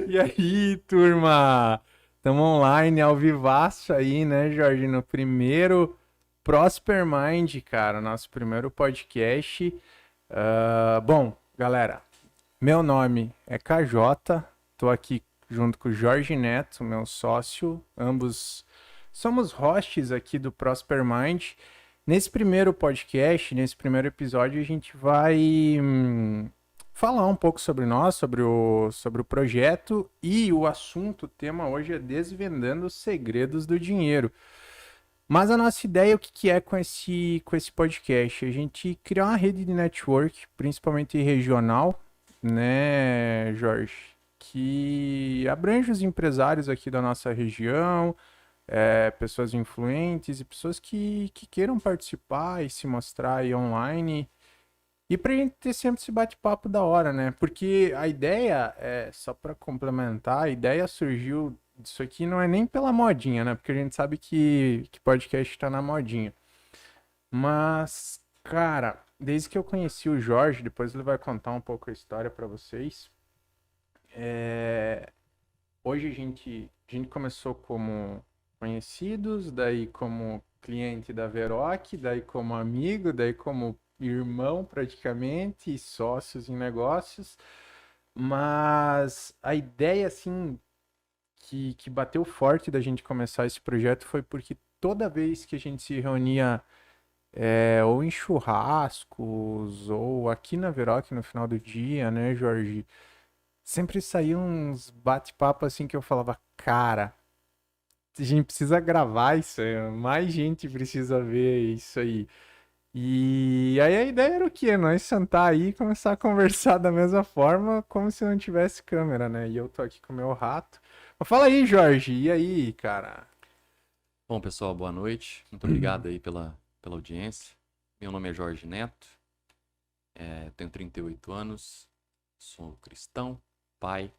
E aí, turma? Estamos online, ao vivaço aí, né, Jorge? No primeiro Prosper Mind, cara, nosso primeiro podcast. Bom, galera, meu nome é KJ, tô aqui junto com o Jorge Neto, meu sócio, ambos somos hosts aqui do Prosper Mind. Nesse primeiro podcast, nesse primeiro episódio, a gente vai falar um pouco sobre nós, sobre o projeto e o assunto, o tema hoje é desvendando os segredos do dinheiro. Mas a nossa ideia, o que que é com esse podcast? A gente criar uma rede de network, principalmente regional, né, Jorge? Que abrange os empresários aqui da nossa região, pessoas influentes e pessoas que queiram participar e se mostrar aí online. E pra gente ter sempre esse bate-papo da hora, né? Porque a ideia, só pra complementar, a ideia surgiu disso aqui não é nem pela modinha, né? Porque a gente sabe que podcast tá na modinha. Mas, cara, desde que eu conheci o Jorge, depois ele vai contar um pouco a história pra vocês. Hoje a gente começou como conhecidos, daí como cliente da Veroc, daí como amigo, daí como irmão praticamente, e sócios em negócios. Mas a ideia, assim, que bateu forte da gente começar esse projeto foi porque toda vez que a gente se reunia, ou em churrascos, ou aqui na Veroc no final do dia, né, Jorge? Sempre saíam uns bate-papo assim que eu falava, cara, a gente precisa gravar isso aí, mais gente precisa ver isso aí. E aí a ideia era o quê? Nós sentar aí e começar a conversar da mesma forma, como se não tivesse câmera, né? E eu tô aqui com o meu rato. Mas fala aí, Jorge, e aí, cara? Bom, pessoal, boa noite. Muito obrigado aí pela audiência. Meu nome é Jorge Neto, tenho 38 anos, sou cristão, pai,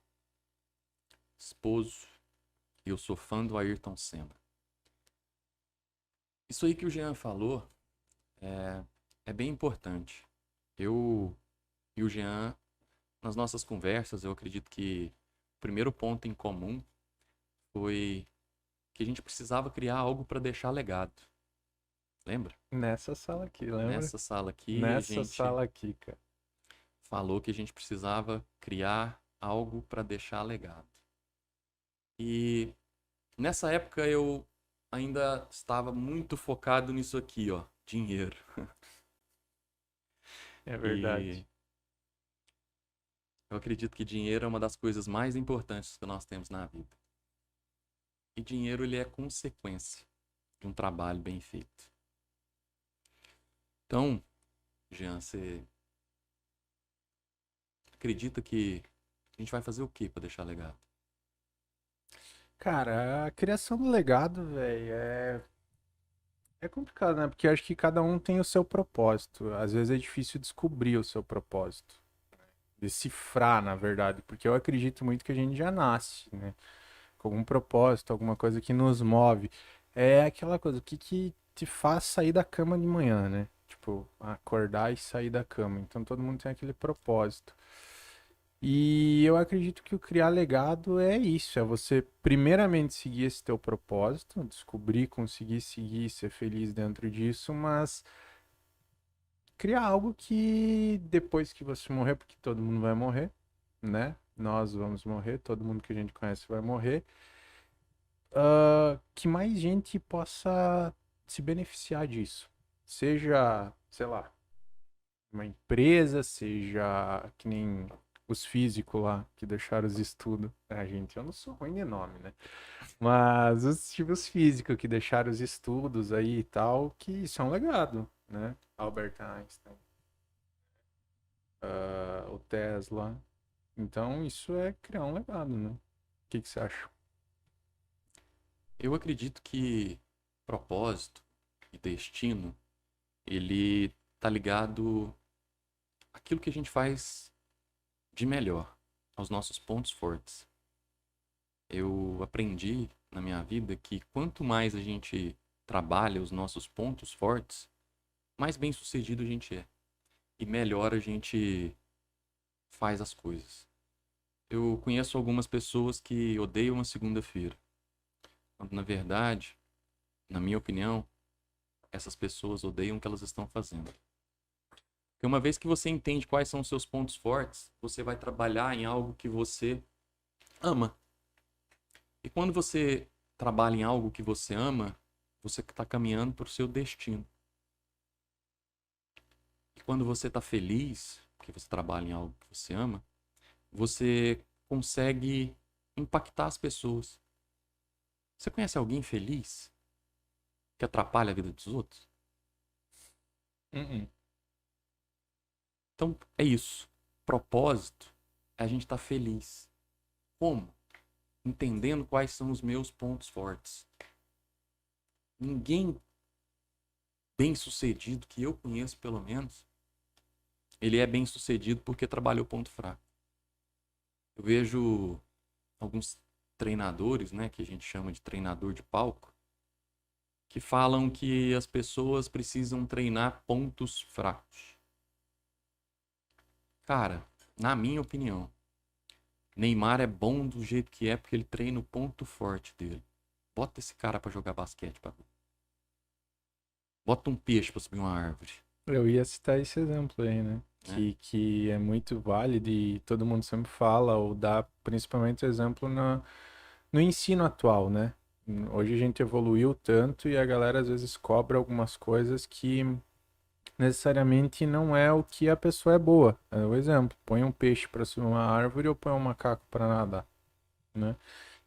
esposo e eu sou fã do Ayrton Senna. Isso aí que o Jean falou é bem importante. Eu e o Jean, nas nossas conversas, eu acredito que o primeiro ponto em comum foi que a gente precisava criar algo para deixar legado. Lembra? Nessa sala aqui, lembra? Nessa sala aqui, a Nessa gente sala aqui, cara. falou que a gente precisava criar algo para deixar legado. E nessa época eu ainda estava muito focado nisso aqui, ó, dinheiro. É E verdade. eu acredito que dinheiro é uma das coisas mais importantes que nós temos na vida. E dinheiro ele é consequência de um trabalho bem feito. Então, Jean, você acredita que a gente vai fazer o que para deixar legado? Cara, a criação do legado, velho, é complicado, né? Porque eu acho que cada um tem o seu propósito. Às vezes é difícil descobrir o seu propósito. Decifrar, na verdade. Porque eu acredito muito que a gente já nasce, né? Com algum propósito, alguma coisa que nos move. É aquela coisa, o que que te faz sair da cama de manhã, né? Tipo, acordar e sair da cama. Então todo mundo tem aquele propósito. E eu acredito que o criar legado é isso, é você primeiramente seguir esse teu propósito, descobrir, conseguir seguir, ser feliz dentro disso, mas criar algo que depois que você morrer, porque todo mundo vai morrer, né? Nós vamos morrer, todo mundo que a gente conhece vai morrer, que mais gente possa se beneficiar disso. Seja, sei lá, uma empresa, seja que nem os físicos lá que deixaram os estudos. Ah, gente, eu não sou ruim de nome, né? Mas os tipos físicos que deixaram os estudos aí e tal, que são um legado, né? Albert Einstein, o Tesla. Então, isso é criar um legado, né? O que que você acha? Eu acredito que propósito e destino, ele tá ligado àquilo que a gente faz de melhor, aos nossos pontos fortes. Eu aprendi na minha vida que quanto mais a gente trabalha os nossos pontos fortes, mais bem-sucedido a gente é e melhor a gente faz as coisas. Eu conheço algumas pessoas que odeiam a segunda-feira. Quando, na verdade, na minha opinião, essas pessoas odeiam o que elas estão fazendo. Porque uma vez que você entende quais são os seus pontos fortes, você vai trabalhar em algo que você ama. E quando você trabalha em algo que você ama, você está caminhando para o seu destino. E quando você está feliz, porque você trabalha em algo que você ama, você consegue impactar as pessoas. Você conhece alguém feliz que atrapalha a vida dos outros? Uh-uh. Então é isso. Propósito é a gente estar feliz. Como? Entendendo quais são os meus pontos fortes. Ninguém bem sucedido, que eu conheço pelo menos, ele é bem sucedido porque trabalhou ponto fraco. Eu vejo alguns treinadores, né, que a gente chama de treinador de palco, que falam que as pessoas precisam treinar pontos fracos. Cara, na minha opinião, Neymar é bom do jeito que é porque ele treina o ponto forte dele. Bota esse cara pra jogar basquete, bagulho. Bota um peixe pra subir uma árvore, Eu ia citar esse exemplo aí, né? né? Que é muito válido e todo mundo sempre fala, ou dá principalmente exemplo no ensino atual, né? Hoje a gente evoluiu tanto e a galera às vezes cobra algumas coisas que necessariamente não é o que a pessoa é boa. É o exemplo, põe um peixe para subir uma árvore ou põe um macaco para nadar, né?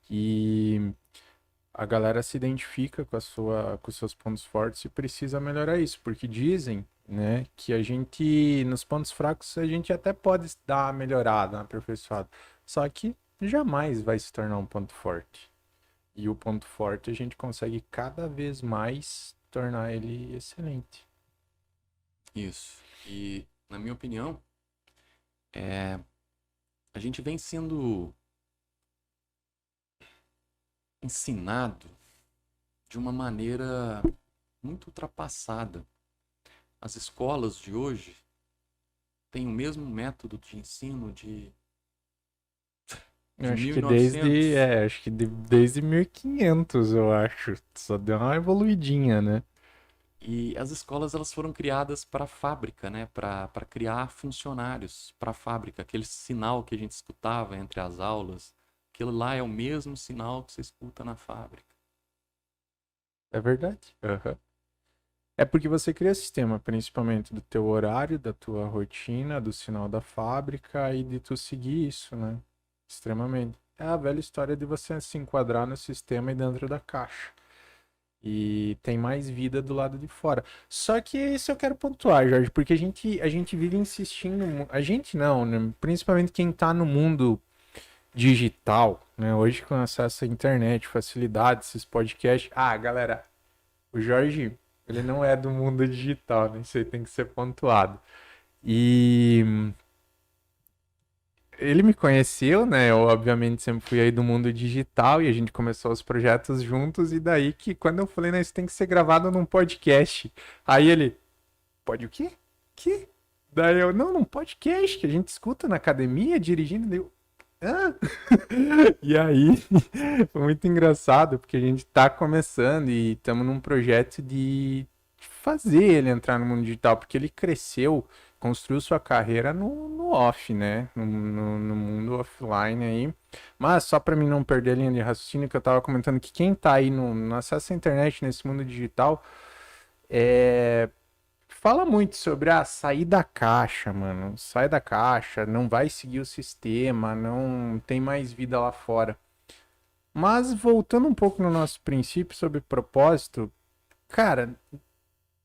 E a galera se identifica com com os seus pontos fortes e precisa melhorar isso, porque dizem, né, que a gente, nos pontos fracos, a gente até pode dar uma melhorada, uma aperfeiçoada, só que jamais vai se tornar um ponto forte. E o ponto forte a gente consegue cada vez mais tornar ele excelente. Isso. E, na minha opinião, é, a gente vem sendo ensinado de uma maneira muito ultrapassada. As escolas de hoje têm o mesmo método de ensino Eu de acho mil e que desde, novecentos acho que desde 1500, eu acho. Só deu uma evoluidinha, né? E as escolas elas foram criadas para a fábrica, né? Para criar funcionários para a fábrica. Aquele sinal que a gente escutava entre as aulas, aquilo lá é o mesmo sinal que você escuta na fábrica. É verdade. Aham. É porque você cria sistema, principalmente do teu horário, da tua rotina, do sinal da fábrica e de tu seguir isso, né? Extremamente. É a velha história de você se enquadrar no sistema e dentro da caixa. E tem mais vida do lado de fora. Só que isso eu quero pontuar, Jorge, porque a gente vive insistindo. A gente não, né? Principalmente quem tá no mundo digital, né? Hoje com acesso à internet, facilidade, esses podcasts. Ah, galera, o Jorge, ele não é do mundo digital, né? Isso aí tem que ser pontuado. E ele me conheceu, né? Eu, obviamente, sempre fui aí do mundo digital e a gente começou os projetos juntos. E daí que, quando eu falei, né, isso tem que ser gravado num podcast. Aí ele, pode o quê? Que? Daí eu, não, num podcast que a gente escuta na academia, dirigindo. Daí eu, hã? E aí, foi muito engraçado, porque a gente tá começando e estamos num projeto de fazer ele entrar no mundo digital, porque ele cresceu, construiu sua carreira no off, né? No mundo offline aí. Mas só para mim não perder a linha de raciocínio, que eu tava comentando que quem tá aí no acesso à internet, nesse mundo digital, é fala muito sobre sair da caixa, mano. Sai da caixa, não vai seguir o sistema, não tem mais vida lá fora. Mas voltando um pouco no nosso princípio sobre propósito, cara,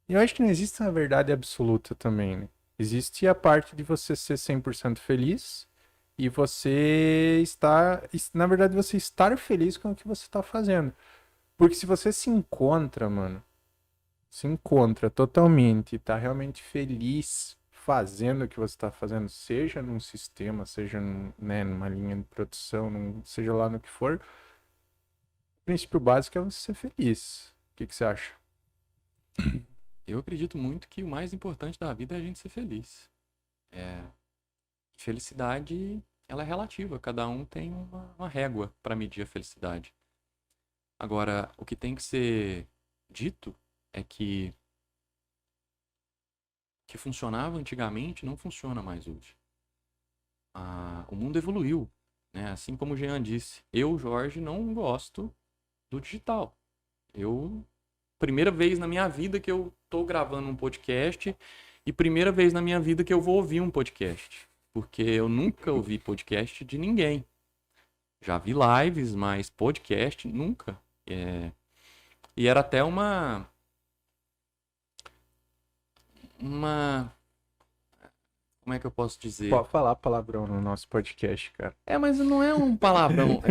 eu acho que não existe uma verdade absoluta também, né? Existe a parte de você ser 100% feliz e você estar, na verdade, você estar feliz com o que você está fazendo. Porque se você se encontra, mano, se encontra totalmente e tá realmente feliz fazendo o que você está fazendo, seja num sistema, seja né, numa linha de produção, seja lá no que for, o princípio básico é você ser feliz. O que você acha? Eu acredito muito que o mais importante da vida é a gente ser feliz. É, felicidade ela é relativa, cada um tem uma régua para medir a felicidade. Agora, o que tem que ser dito é que funcionava antigamente não funciona mais hoje. O mundo evoluiu, né? Assim como o Jean disse, eu, Jorge, não gosto do digital. Primeira vez na minha vida que eu tô gravando um podcast e primeira vez na minha vida que eu vou ouvir um podcast. Porque eu nunca ouvi podcast de ninguém. Já vi lives, mas podcast nunca. E era até uma... Como é que eu posso dizer? Pode falar palavrão no nosso podcast, cara. Mas não é um palavrão.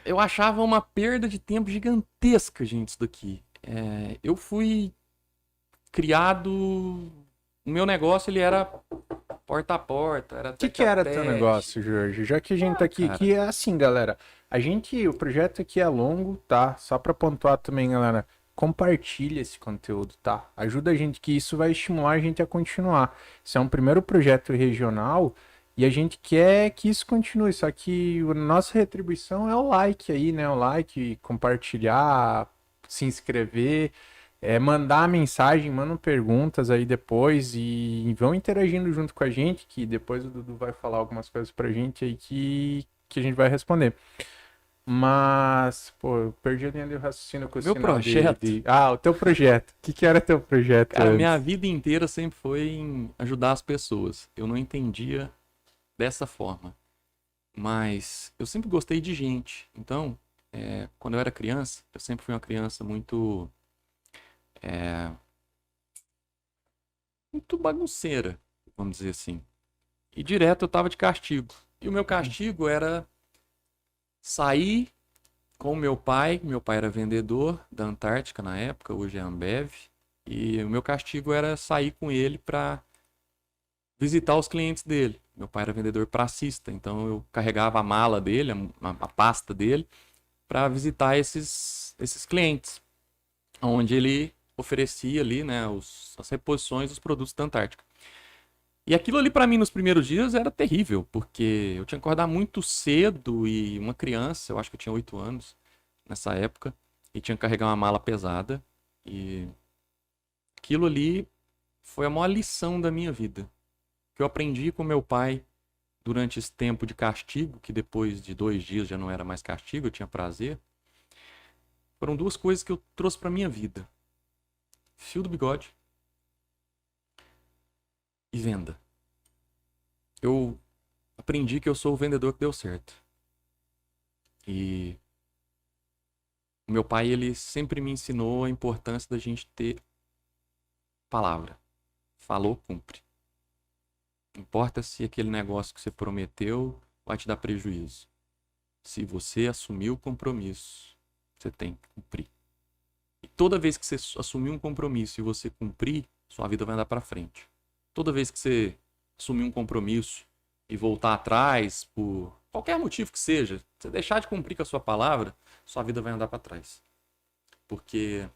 Eu achava uma perda de tempo gigantesca, gente, isso daqui. Eu fui criado... O meu negócio, ele era porta a porta, era O que era teu negócio, Jorge? Já que a gente tá aqui, cara. que é assim, galera. O projeto aqui é longo, tá? Só pra pontuar também, galera. Compartilha esse conteúdo, tá? Ajuda a gente, que isso vai estimular a gente a continuar. Isso é um primeiro projeto regional e a gente quer que isso continue. Só que a nossa retribuição é o like aí, né? O like, compartilhar, se inscrever. Mandar mensagem, mandam perguntas aí depois e vão interagindo junto com a gente, que depois o Dudu vai falar algumas coisas pra gente aí que a gente vai responder. Mas, pô, eu perdi a linha de raciocínio com o Meu sinal projeto. o teu projeto. O que era teu projeto Cara, antes? minha vida inteira sempre foi em ajudar as pessoas. Eu não entendia dessa forma. Mas eu sempre gostei de gente. Então, quando eu era criança, eu sempre fui uma criança muito bagunceira, vamos dizer assim. E direto eu tava de castigo. E o meu castigo era sair com o meu pai. Meu pai era vendedor da Antártica na época, hoje é Ambev. E o meu castigo era sair com ele para visitar os clientes dele. Meu pai era vendedor pracista, então eu carregava a mala dele, a pasta dele, para visitar esses clientes, onde ele oferecia ali, né, as reposições dos produtos da Antártica. E aquilo ali para mim nos primeiros dias era terrível, porque eu tinha que acordar muito cedo e uma criança, eu acho que eu tinha 8 anos nessa época, e tinha que carregar uma mala pesada. E aquilo ali foi a maior lição da minha vida, que eu aprendi com meu pai durante esse tempo de castigo, que depois de 2 dias já não era mais castigo, eu tinha prazer. Foram 2 coisas que eu trouxe para minha vida: fio do bigode e venda. Eu aprendi que eu sou o vendedor que deu certo. E o meu pai, ele sempre me ensinou a importância da gente ter palavra. Falou, cumpre. Não importa se aquele negócio que você prometeu vai te dar prejuízo. Se você assumir o compromisso, você tem que cumprir. E toda vez que você assumir um compromisso e você cumprir, sua vida vai andar para frente. Toda vez que você assumir um compromisso e voltar atrás por qualquer motivo que seja, você deixar de cumprir com a sua palavra, sua vida vai andar para trás. Porque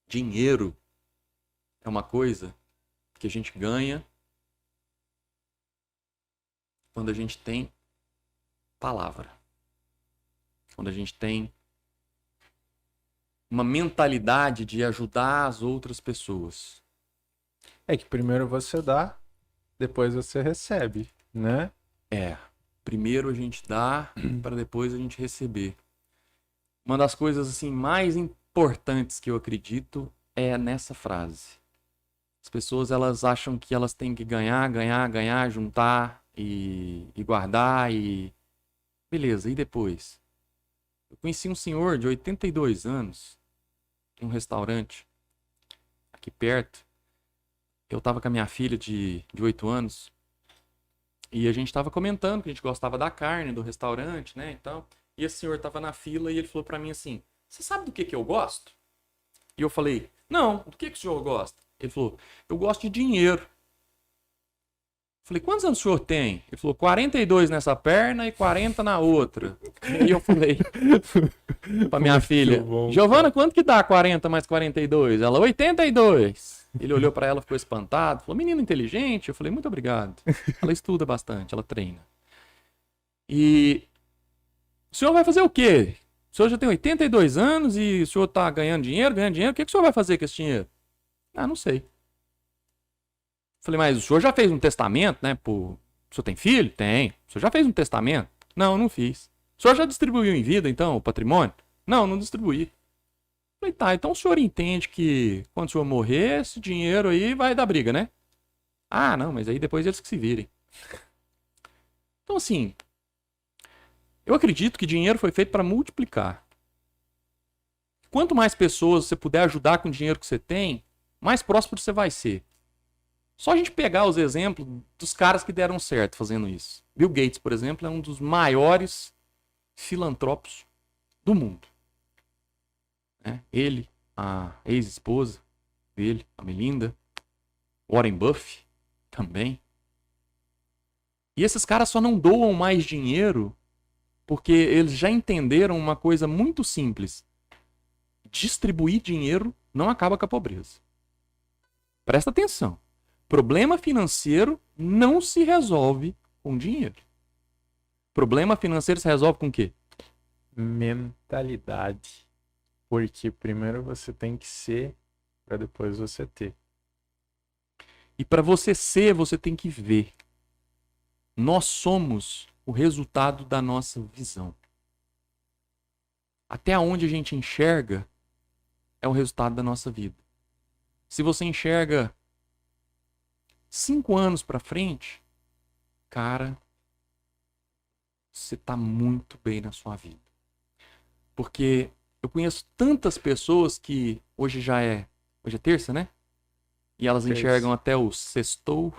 dinheiro é uma coisa que a gente ganha quando a gente tem palavra. Quando a gente tem uma mentalidade de ajudar as outras pessoas. É que primeiro você dá, depois você recebe, né? Primeiro a gente dá para depois a gente receber. Uma das coisas assim mais importantes que eu acredito é nessa frase. As pessoas, elas acham que elas têm que ganhar, juntar e guardar e beleza, e depois? Eu conheci um senhor de 82 anos em um restaurante aqui perto. Eu tava com a minha filha de 8 anos e a gente tava comentando que a gente gostava da carne do restaurante, né, então. E esse senhor tava na fila e ele falou pra mim assim: "Você sabe do que eu gosto?" E eu falei: "Não, do que o senhor gosta?" Ele falou: "Eu gosto de dinheiro." Falei: "Quantos anos o senhor tem?" Ele falou: 42 nessa perna e 40 na outra. E eu falei pra minha filha: "Giovana, quanto que dá 40 mais 42?" Ela: 82. Ele olhou pra ela, ficou espantado, falou: "Menino inteligente." Eu falei: "Muito obrigado." Ela estuda bastante, ela treina. E o senhor vai fazer o quê? O senhor já tem 82 anos e o senhor tá ganhando dinheiro, o que o senhor vai fazer com esse dinheiro? Ah, não sei. Falei, mas o senhor já fez um testamento, né? O senhor tem filho? Tem. O senhor já fez um testamento? Não, não fiz. O senhor já distribuiu em vida, então, o patrimônio? Não, não distribuí. Falei, tá, então o senhor entende que quando o senhor morrer, esse dinheiro aí vai dar briga, né? Ah, não, mas aí depois eles que se virem. Então, assim, eu acredito que dinheiro foi feito para multiplicar. Quanto mais pessoas você puder ajudar com o dinheiro que você tem, mais próspero você vai ser. Só a gente pegar os exemplos dos caras que deram certo fazendo isso. Bill Gates, por exemplo, é um dos maiores filantropos do mundo. Ele, a ex-esposa dele, a Melinda, Warren Buffett também. E esses caras só não doam mais dinheiro porque eles já entenderam uma coisa muito simples. Distribuir dinheiro não acaba com a pobreza. Presta atenção. Problema financeiro não se resolve com dinheiro. Problema financeiro se resolve com o quê? Mentalidade. Porque primeiro você tem que ser para depois você ter. E para você ser, você tem que ver. Nós somos o resultado da nossa visão. Até onde a gente enxerga é o resultado da nossa vida. Se você enxerga 5 anos para frente, cara, você tá muito bem na sua vida. Porque eu conheço tantas pessoas que hoje é terça, né? E elas enxergam até o sextou.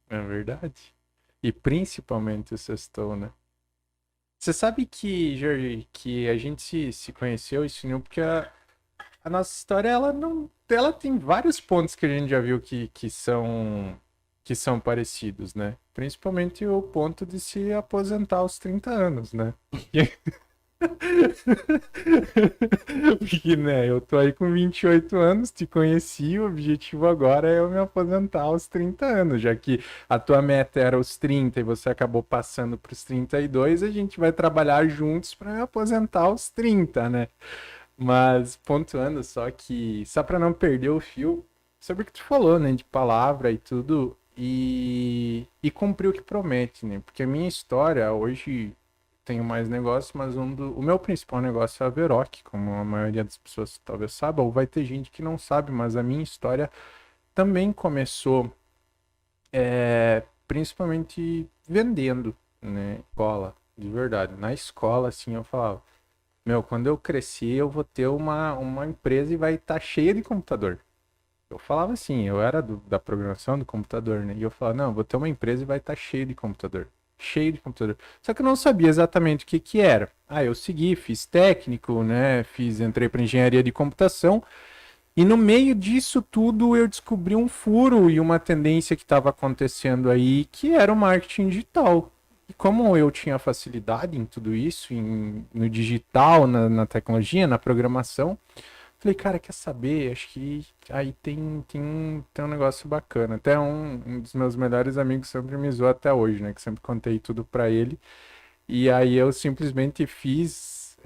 É verdade. E principalmente o sextou, né? Você sabe que, Jorge, que a gente se conheceu e se uniu porque a nossa história, ela tem vários pontos que a gente já viu que são parecidos, né? Principalmente o ponto de se aposentar aos 30 anos, né? Porque, né, eu tô aí com 28 anos, te conheci, o objetivo agora é eu me aposentar aos 30 anos, já que a tua meta era os 30 e você acabou passando para os 32, a gente vai trabalhar juntos para me aposentar aos 30, né? Mas pontuando só para não perder o fio, sobre o que tu falou, né, de palavra e tudo, e cumprir o que promete, né? Porque a minha história hoje tenho mais negócios, mas o meu principal negócio é a Veroc, como a maioria das pessoas talvez saiba, ou vai ter gente que não sabe, mas a minha história também começou principalmente vendendo, né? Escola, de verdade. Na escola, assim, eu falava, meu, quando eu crescer, eu vou ter uma empresa e vai estar cheia de computador. Eu falava assim, eu era da programação do computador, né? E eu falava, não, eu vou ter uma empresa e vai estar cheio de computador. Cheio de computador. Só que eu não sabia exatamente o que era. Ah, eu segui, fiz técnico, né? Entrei para engenharia de computação. E no meio disso tudo eu descobri um furo e uma tendência que estava acontecendo aí, que era o marketing digital. E como eu tinha facilidade em tudo isso, no digital, na tecnologia, na programação, falei, cara, quer saber? Acho que aí tem um negócio bacana. Até um dos meus melhores amigos sempre me zoou até hoje, né? Que sempre contei tudo pra ele. E aí eu simplesmente fiz.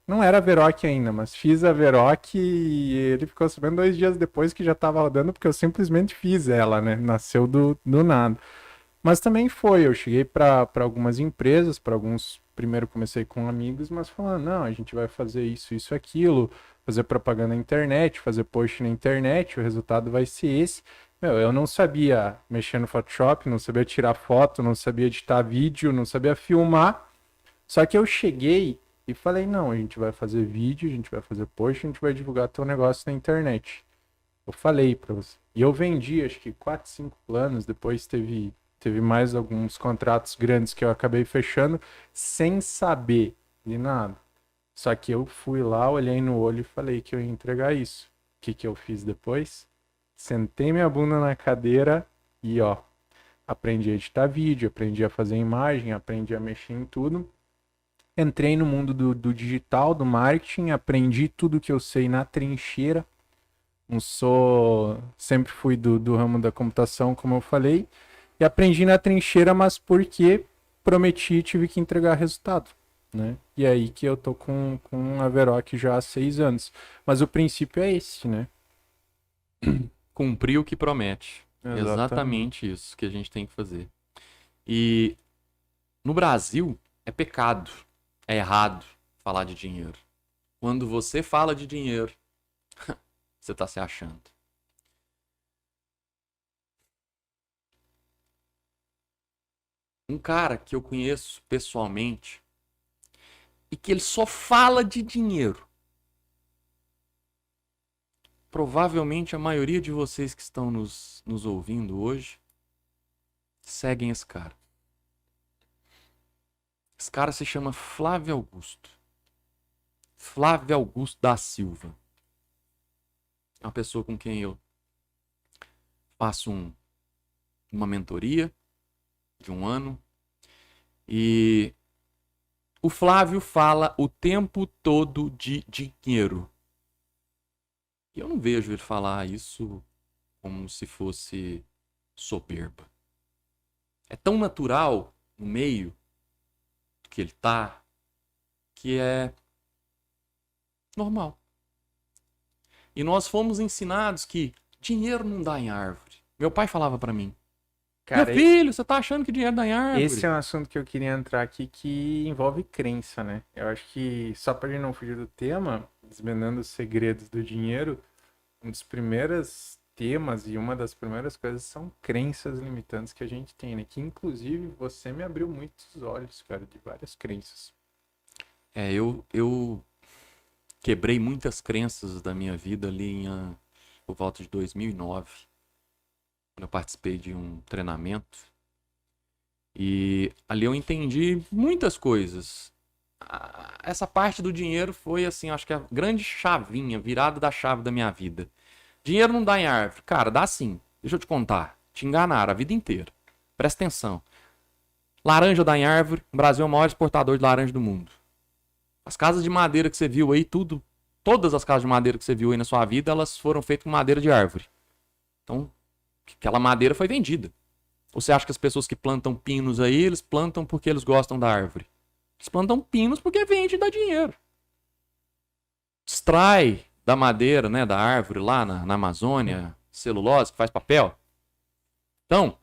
Não era a Veroc ainda, mas fiz a Veroc e ele ficou sabendo 2 dias depois que já tava rodando, porque eu simplesmente fiz ela, né? Nasceu do nada. Mas também eu cheguei para algumas empresas, para alguns. Primeiro comecei com amigos, mas falando, não, a gente vai fazer isso, aquilo, fazer propaganda na internet, fazer post na internet, o resultado vai ser esse. Meu, eu não sabia mexer no Photoshop, não sabia tirar foto, não sabia editar vídeo, não sabia filmar. Só que eu cheguei e falei, não, a gente vai fazer vídeo, a gente vai fazer post, a gente vai divulgar teu negócio na internet. Eu falei para você. E eu vendi, acho que 4, 5 planos, depois teve mais alguns contratos grandes que eu acabei fechando sem saber de nada. Só que eu fui lá, olhei no olho e falei que eu ia entregar isso. O que eu fiz depois? Sentei minha bunda na cadeira e, ó, aprendi a editar vídeo, aprendi a fazer imagem, aprendi a mexer em tudo. Entrei no mundo do digital, do marketing, aprendi tudo que eu sei na trincheira. Sempre fui do ramo da computação, como eu falei. E aprendi na trincheira, mas por quê? prometi, tive que entregar resultado, né? E aí que eu tô com a Veroc já há 6 anos. Mas o princípio é esse, né? Cumprir o que promete. Exatamente. Exatamente isso que a gente tem que fazer. E no Brasil é pecado, é errado falar de dinheiro. Quando você fala de dinheiro, você tá se achando. Um cara que eu conheço pessoalmente e que ele só fala de dinheiro. Provavelmente a maioria de vocês que estão nos ouvindo hoje seguem esse cara. Esse cara se chama Flávio Augusto. Flávio Augusto da Silva. É uma pessoa com quem eu faço uma mentoria de 1 ano. E o Flávio fala o tempo todo de dinheiro. E eu não vejo ele falar isso como se fosse soberba. É tão natural no meio que ele tá, que é normal. E nós fomos ensinados que dinheiro não dá em árvore. Meu pai falava pra mim: Cara, meu filho, você tá achando que dinheiro dá em árvore? esse é um assunto que eu queria entrar aqui que envolve crença, né? Eu acho que, só pra gente não fugir do tema, desvendando os segredos do dinheiro, um dos primeiros temas e uma das primeiras coisas são crenças limitantes que a gente tem, né? Que, inclusive, você me abriu muitos olhos, cara, de várias crenças. Eu quebrei muitas crenças da minha vida ali por volta de 2009, quando eu participei de um treinamento. E ali eu entendi muitas coisas. Essa parte do dinheiro foi, assim, acho que a grande chavinha, virada da chave da minha vida. Dinheiro não dá em árvore. Cara, dá sim. Deixa eu te contar. Te enganaram a vida inteira. Presta atenção. Laranja dá em árvore. O Brasil é o maior exportador de laranja do mundo. As casas de madeira que você viu aí, todas as casas de madeira que você viu aí na sua vida, elas foram feitas com madeira de árvore. Então, aquela madeira foi vendida. Ou você acha que as pessoas que plantam pinos aí, eles plantam porque eles gostam da árvore? Eles plantam pinos porque vende e dá dinheiro. Extrai da madeira, né, da árvore lá na Amazônia, celulose, que faz papel. Então,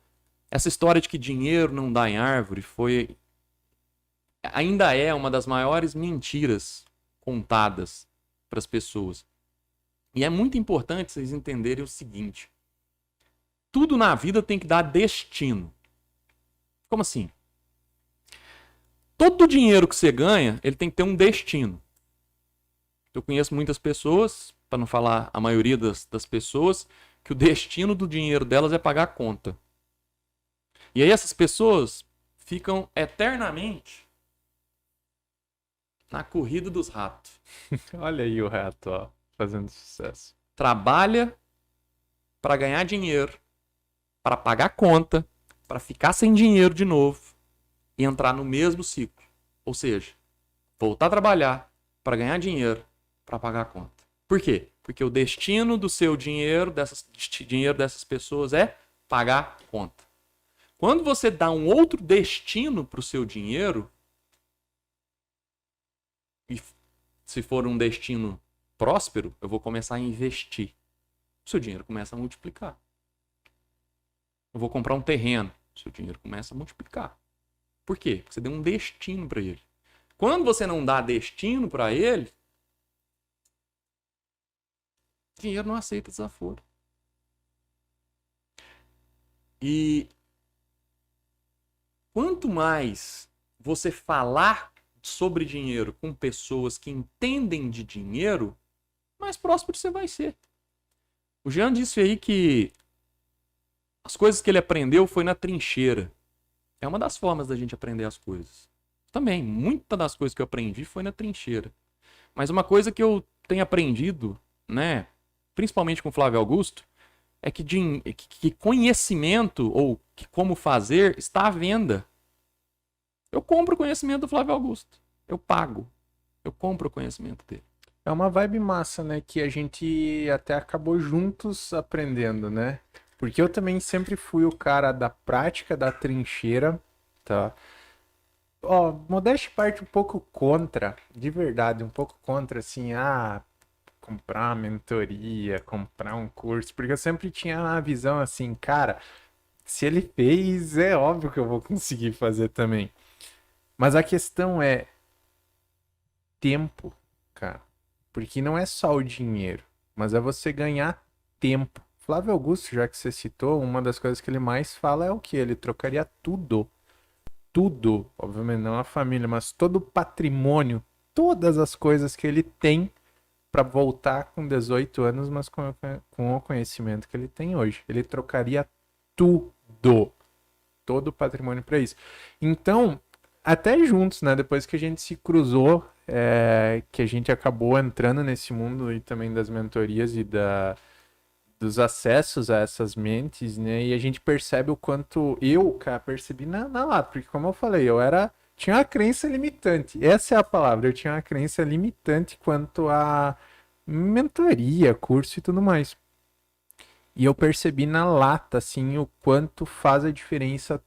essa história de que dinheiro não dá em árvore ainda é uma das maiores mentiras contadas para as pessoas. E é muito importante vocês entenderem o seguinte: tudo na vida tem que dar destino. Como assim? Todo dinheiro que você ganha, ele tem que ter um destino. Eu conheço muitas pessoas, para não falar a maioria das pessoas, que o destino do dinheiro delas é pagar a conta. E aí essas pessoas ficam eternamente na corrida dos ratos. Olha aí o rato, ó, fazendo sucesso. Trabalha para ganhar dinheiro, para pagar a conta, para ficar sem dinheiro de novo e entrar no mesmo ciclo. Ou seja, voltar a trabalhar para ganhar dinheiro, para pagar a conta. Por quê? Porque o destino do seu dinheiro dessas pessoas é pagar a conta. Quando você dá um outro destino para o seu dinheiro, e se for um destino próspero, eu vou começar a investir. O seu dinheiro começa a multiplicar. Eu vou comprar um terreno, o seu dinheiro começa a multiplicar. Por quê? Porque você deu um destino para ele. Quando você não dá destino para ele, o dinheiro não aceita desaforo. E quanto mais você falar sobre dinheiro com pessoas que entendem de dinheiro, mais próspero você vai ser. O Jean disse aí que as coisas que ele aprendeu foi na trincheira. É uma das formas da gente aprender as coisas. Também, muitas das coisas que eu aprendi foi na trincheira. Mas uma coisa que eu tenho aprendido, né, principalmente com o Flávio Augusto, é que conhecimento ou que como fazer está à venda. Eu compro o conhecimento do Flávio Augusto. Eu pago. Eu compro o conhecimento dele. É uma vibe massa, né? Que a gente até acabou juntos aprendendo, né? Porque eu também sempre fui o cara da prática, da trincheira, tá? Ó, modéstia parte um pouco contra, de verdade, um pouco contra, assim, comprar uma mentoria, comprar um curso, porque eu sempre tinha uma visão assim, cara, se ele fez, é óbvio que eu vou conseguir fazer também. Mas a questão é tempo, cara. Porque não é só o dinheiro, mas é você ganhar tempo. Flávio Augusto, já que você citou, uma das coisas que ele mais fala é o que? Ele trocaria tudo. Tudo, obviamente não a família, mas todo o patrimônio, todas as coisas que ele tem para voltar com 18 anos, mas com o conhecimento que ele tem hoje. Ele trocaria tudo, todo o patrimônio para isso. Então, até juntos, né? Depois que a gente se cruzou, que a gente acabou entrando nesse mundo e também das mentorias e dos acessos a essas mentes, né? E a gente percebe o quanto eu, cara, percebi na lata, porque como eu falei, tinha uma crença limitante. Essa é a palavra, eu tinha uma crença limitante quanto a mentoria, curso e tudo mais. E eu percebi na lata, assim, o quanto faz a diferença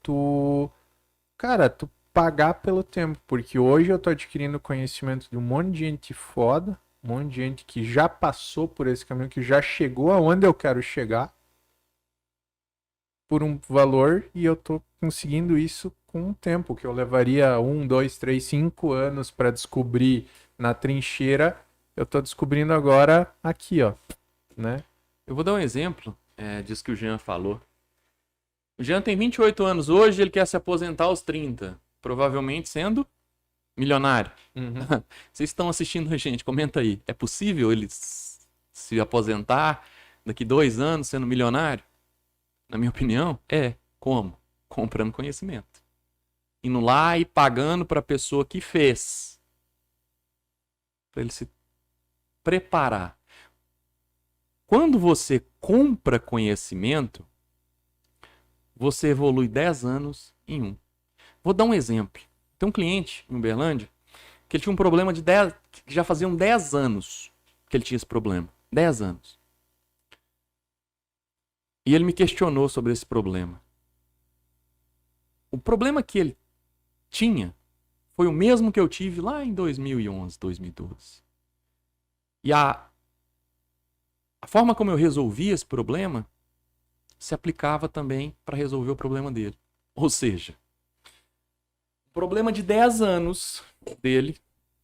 cara, tu pagar pelo tempo, porque hoje eu tô adquirindo conhecimento de um monte de gente foda, um monte de gente que já passou por esse caminho, que já chegou aonde eu quero chegar por um valor e eu tô conseguindo isso com o tempo, que eu levaria 1, 2, 3, 5 anos para descobrir na trincheira, eu tô descobrindo agora aqui, ó, né? Eu vou dar um exemplo disso que o Jean falou. O Jean tem 28 anos hoje, ele quer se aposentar aos 30, provavelmente sendo milionário. Uhum. Vocês estão assistindo a gente, comenta aí. É possível ele se aposentar daqui 2 anos sendo milionário? Na minha opinião, é. Como? Comprando conhecimento. Indo lá e pagando para a pessoa que fez. Para ele se preparar. Quando você compra conhecimento, você evolui 10 anos em um. Vou dar um exemplo. Tem um cliente em Uberlândia que ele tinha um problema de 10, que já faziam 10 anos que ele tinha esse problema. 10 anos. E ele me questionou sobre esse problema. O problema que ele tinha foi o mesmo que eu tive lá em 2011, 2012. E a forma como eu resolvi esse problema se aplicava também para resolver o problema dele. Ou seja, o problema de 10 anos dele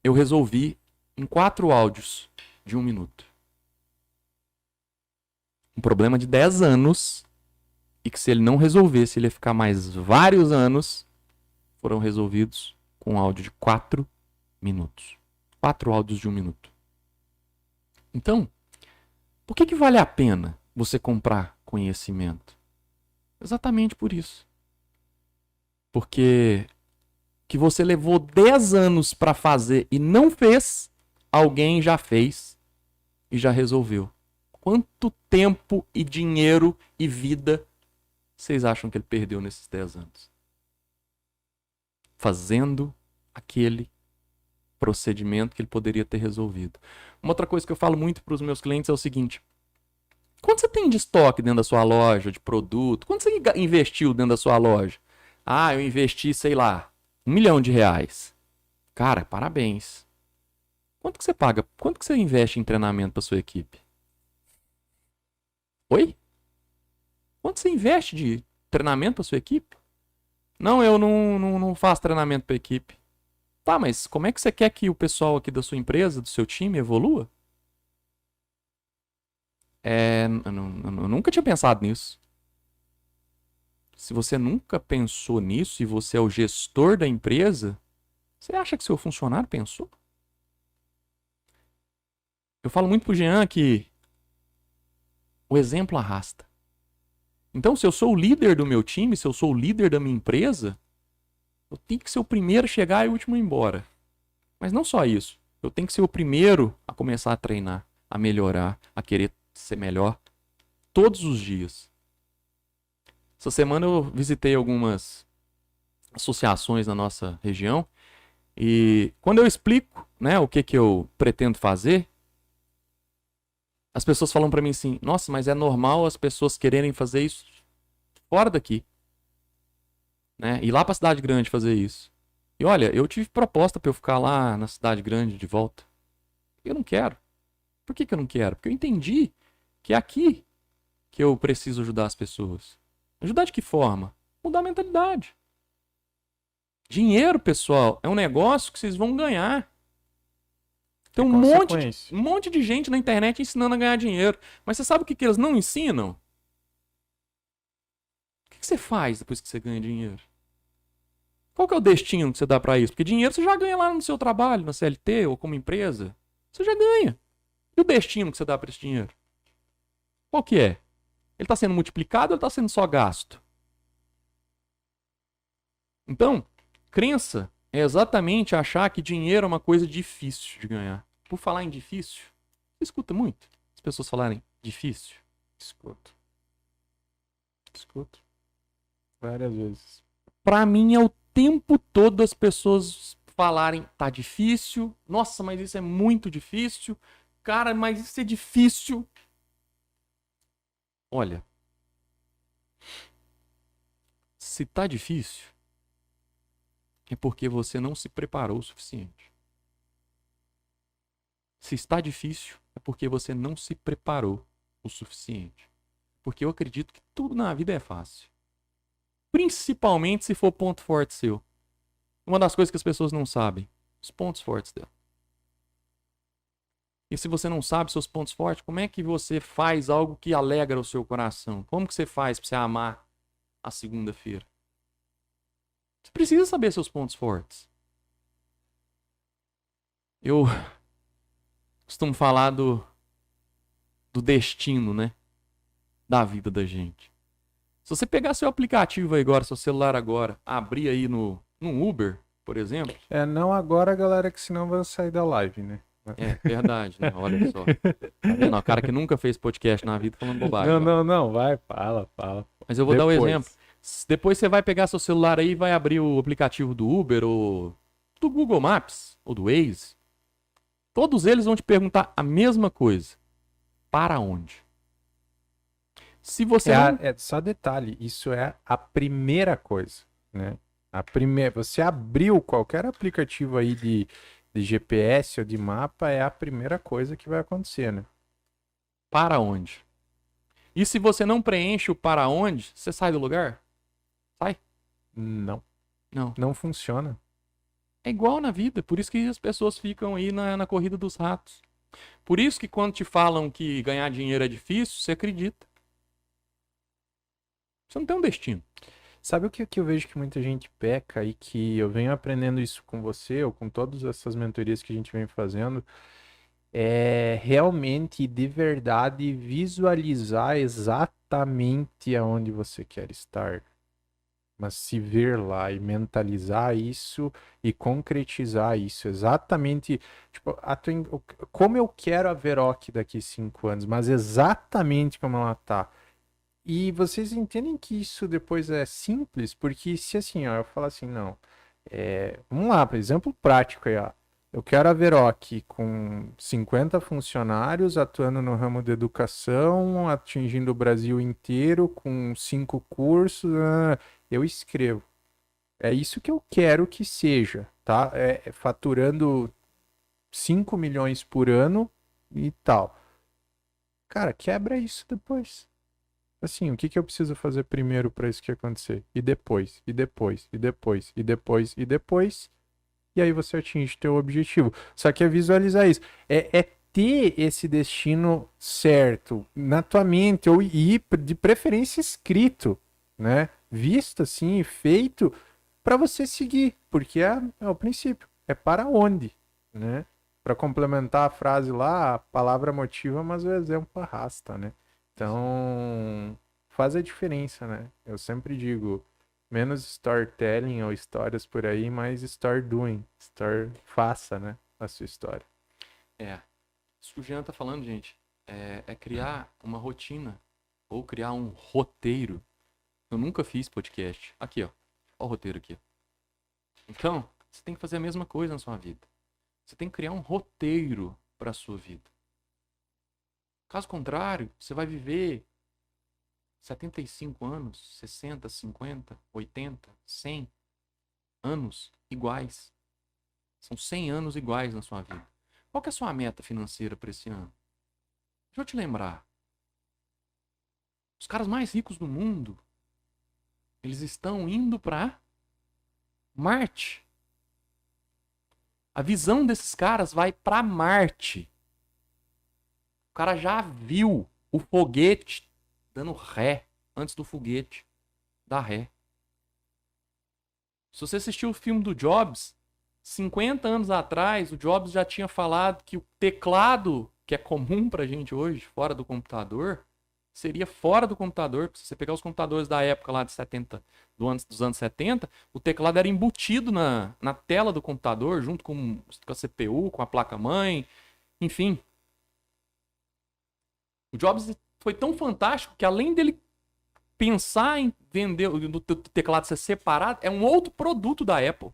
eu resolvi em 4 áudios de 1 minuto. Um problema de 10 anos e que se ele não resolvesse, ele ia ficar mais vários anos, foram resolvidos com um áudio de 4 minutos. 4 áudios de 1 minuto. Então, por que vale a pena você comprar conhecimento? Exatamente por isso. Porque que você levou 10 anos para fazer e não fez, alguém já fez e já resolveu. Quanto tempo e dinheiro e vida vocês acham que ele perdeu nesses 10 anos? Fazendo aquele procedimento que ele poderia ter resolvido. Uma outra coisa que eu falo muito para os meus clientes é o seguinte: quanto você tem de estoque dentro da sua loja, de produto? Quanto você investiu dentro da sua loja? Ah, eu investi, sei lá, R$1 milhão. Cara, parabéns. Quanto que você paga? Quanto que você investe em treinamento para sua equipe? Oi? Quanto você investe de treinamento para sua equipe? Não, eu não faço treinamento para equipe. Tá, mas como é que você quer que o pessoal aqui da sua empresa, do seu time, evolua? Eu nunca tinha pensado nisso. Se você nunca pensou nisso e você é o gestor da empresa, você acha que seu funcionário pensou? Eu falo muito pro Jean que o exemplo arrasta. Então, se eu sou o líder do meu time, se eu sou o líder da minha empresa, eu tenho que ser o primeiro a chegar e o último a ir embora. Mas não só isso. Eu tenho que ser o primeiro a começar a treinar, a melhorar, a querer ser melhor todos os dias. Essa semana eu visitei algumas associações na nossa região e quando eu explico, né, o que eu pretendo fazer, as pessoas falam para mim assim: nossa, mas é normal as pessoas quererem fazer isso fora daqui, né? Ir lá para a cidade grande fazer isso. E olha, eu tive proposta pra eu ficar lá na cidade grande de volta. Eu não quero. Por que eu não quero? Porque eu entendi que é aqui que eu preciso ajudar as pessoas. Ajudar de que forma? Mudar a mentalidade. Dinheiro, pessoal, é um negócio que vocês vão ganhar. Tem É um consequência. monte de gente na internet ensinando a ganhar dinheiro. Mas você sabe o que eles não ensinam? O que você faz depois que você ganha dinheiro? Qual que é o destino que você dá pra isso? Porque dinheiro você já ganha lá no seu trabalho, na CLT ou como empresa. Você já ganha. E o destino que você dá pra esse dinheiro? Qual que é? Ele tá sendo multiplicado ou ele tá sendo só gasto? Então, crença é exatamente achar que dinheiro é uma coisa difícil de ganhar. Por falar em difícil, você escuta muito as pessoas falarem difícil. Escuto. Escuto. Várias vezes. Pra mim é o tempo todo as pessoas falarem tá difícil, nossa, mas isso é muito difícil, cara, mas isso é difícil. Olha, se tá difícil, é porque você não se preparou o suficiente. Se está difícil, é porque você não se preparou o suficiente. Porque eu acredito que tudo na vida é fácil. Principalmente se for ponto forte seu. Uma das coisas que as pessoas não sabem, os pontos fortes dela. E se você não sabe seus pontos fortes, como é que você faz algo que alegra o seu coração? Como que você faz para você amar a segunda-feira? Você precisa saber seus pontos fortes. Eu costumo falar do destino, né? Da vida da gente. Se você pegar seu aplicativo aí agora, seu celular agora, abrir aí no Uber, por exemplo. É, não agora, galera, que senão vai sair da live, né? É, verdade, né? Olha só. Tá vendo? O cara que nunca fez podcast na vida falando bobagem. Não, Ó. não, não, vai, fala. Mas eu vou dar o exemplo. Depois. Depois você vai pegar seu celular aí e vai abrir o aplicativo do Uber ou do Google Maps ou do Waze. Todos eles vão te perguntar a mesma coisa. Para onde? Se você não... É só detalhe, isso é a primeira coisa, né? A primeira, você abriu qualquer aplicativo aí de GPS ou de mapa, é a primeira coisa que vai acontecer, né? Para onde? E se você não preenche o para onde, você sai do lugar? Sai? Não, Não. não funciona. É igual na vida, por isso que as pessoas ficam aí na corrida dos ratos. Por isso que quando te falam que ganhar dinheiro é difícil, você acredita. Você não tem um destino. Sabe o que eu vejo que muita gente peca e que eu venho aprendendo isso com você ou com todas essas mentorias que a gente vem fazendo? É realmente, de verdade, visualizar exatamente aonde você quer estar. Mas se ver lá e mentalizar isso e concretizar isso exatamente, tipo, como eu quero a Veroc daqui 5 anos, mas exatamente como ela tá. E vocês entendem que isso depois é simples, porque se assim, ó, eu falar assim, não, vamos lá, por exemplo, prático aí, ó. Eu quero a Veroc com 50 funcionários atuando no ramo de educação, atingindo o Brasil inteiro, com 5 cursos, eu escrevo. É isso que eu quero que seja, tá? Faturando 5 milhões por ano e tal. Cara, quebra isso depois. Assim, o que que eu preciso fazer primeiro para isso que acontecer? E depois, e depois, e depois, e depois, e depois. E aí você atinge teu objetivo. Só que é visualizar isso. É ter esse destino certo na tua mente, ou ir de preferência escrito, né? Visto assim, feito, para você seguir. Porque é o princípio. É para onde, né? Para complementar a frase lá, a palavra motiva, mas o exemplo arrasta, né? Então, faz a diferença, né? Eu sempre digo, menos storytelling ou histórias por aí, mais story doing. Faça, né? A sua história. É. Isso que o Jean tá falando, gente, é criar uma rotina ou criar um roteiro. Eu nunca fiz podcast. Aqui, ó. Ó o roteiro aqui. Então, você tem que fazer a mesma coisa na sua vida. Você tem que criar um roteiro para a sua vida. Caso contrário, você vai viver 75 anos, 60, 50, 80, 100, anos iguais. São 100 anos iguais na sua vida. Qual que é a sua meta financeira para esse ano? Deixa eu te lembrar. Os caras mais ricos do mundo, eles estão indo para Marte. A visão desses caras vai para Marte. O cara já viu o foguete dando ré antes do foguete dar ré. Se você assistiu o filme do Jobs, 50 anos atrás, o Jobs já tinha falado que o teclado, que é comum pra gente hoje, fora do computador, seria fora do computador. Se você pegar os computadores da época lá de 70, dos anos 70, o teclado era embutido na tela do computador, junto com a CPU, com a placa-mãe, enfim. O Jobs foi tão fantástico que, além dele pensar em vender o teclado ser separado, é um outro produto da Apple.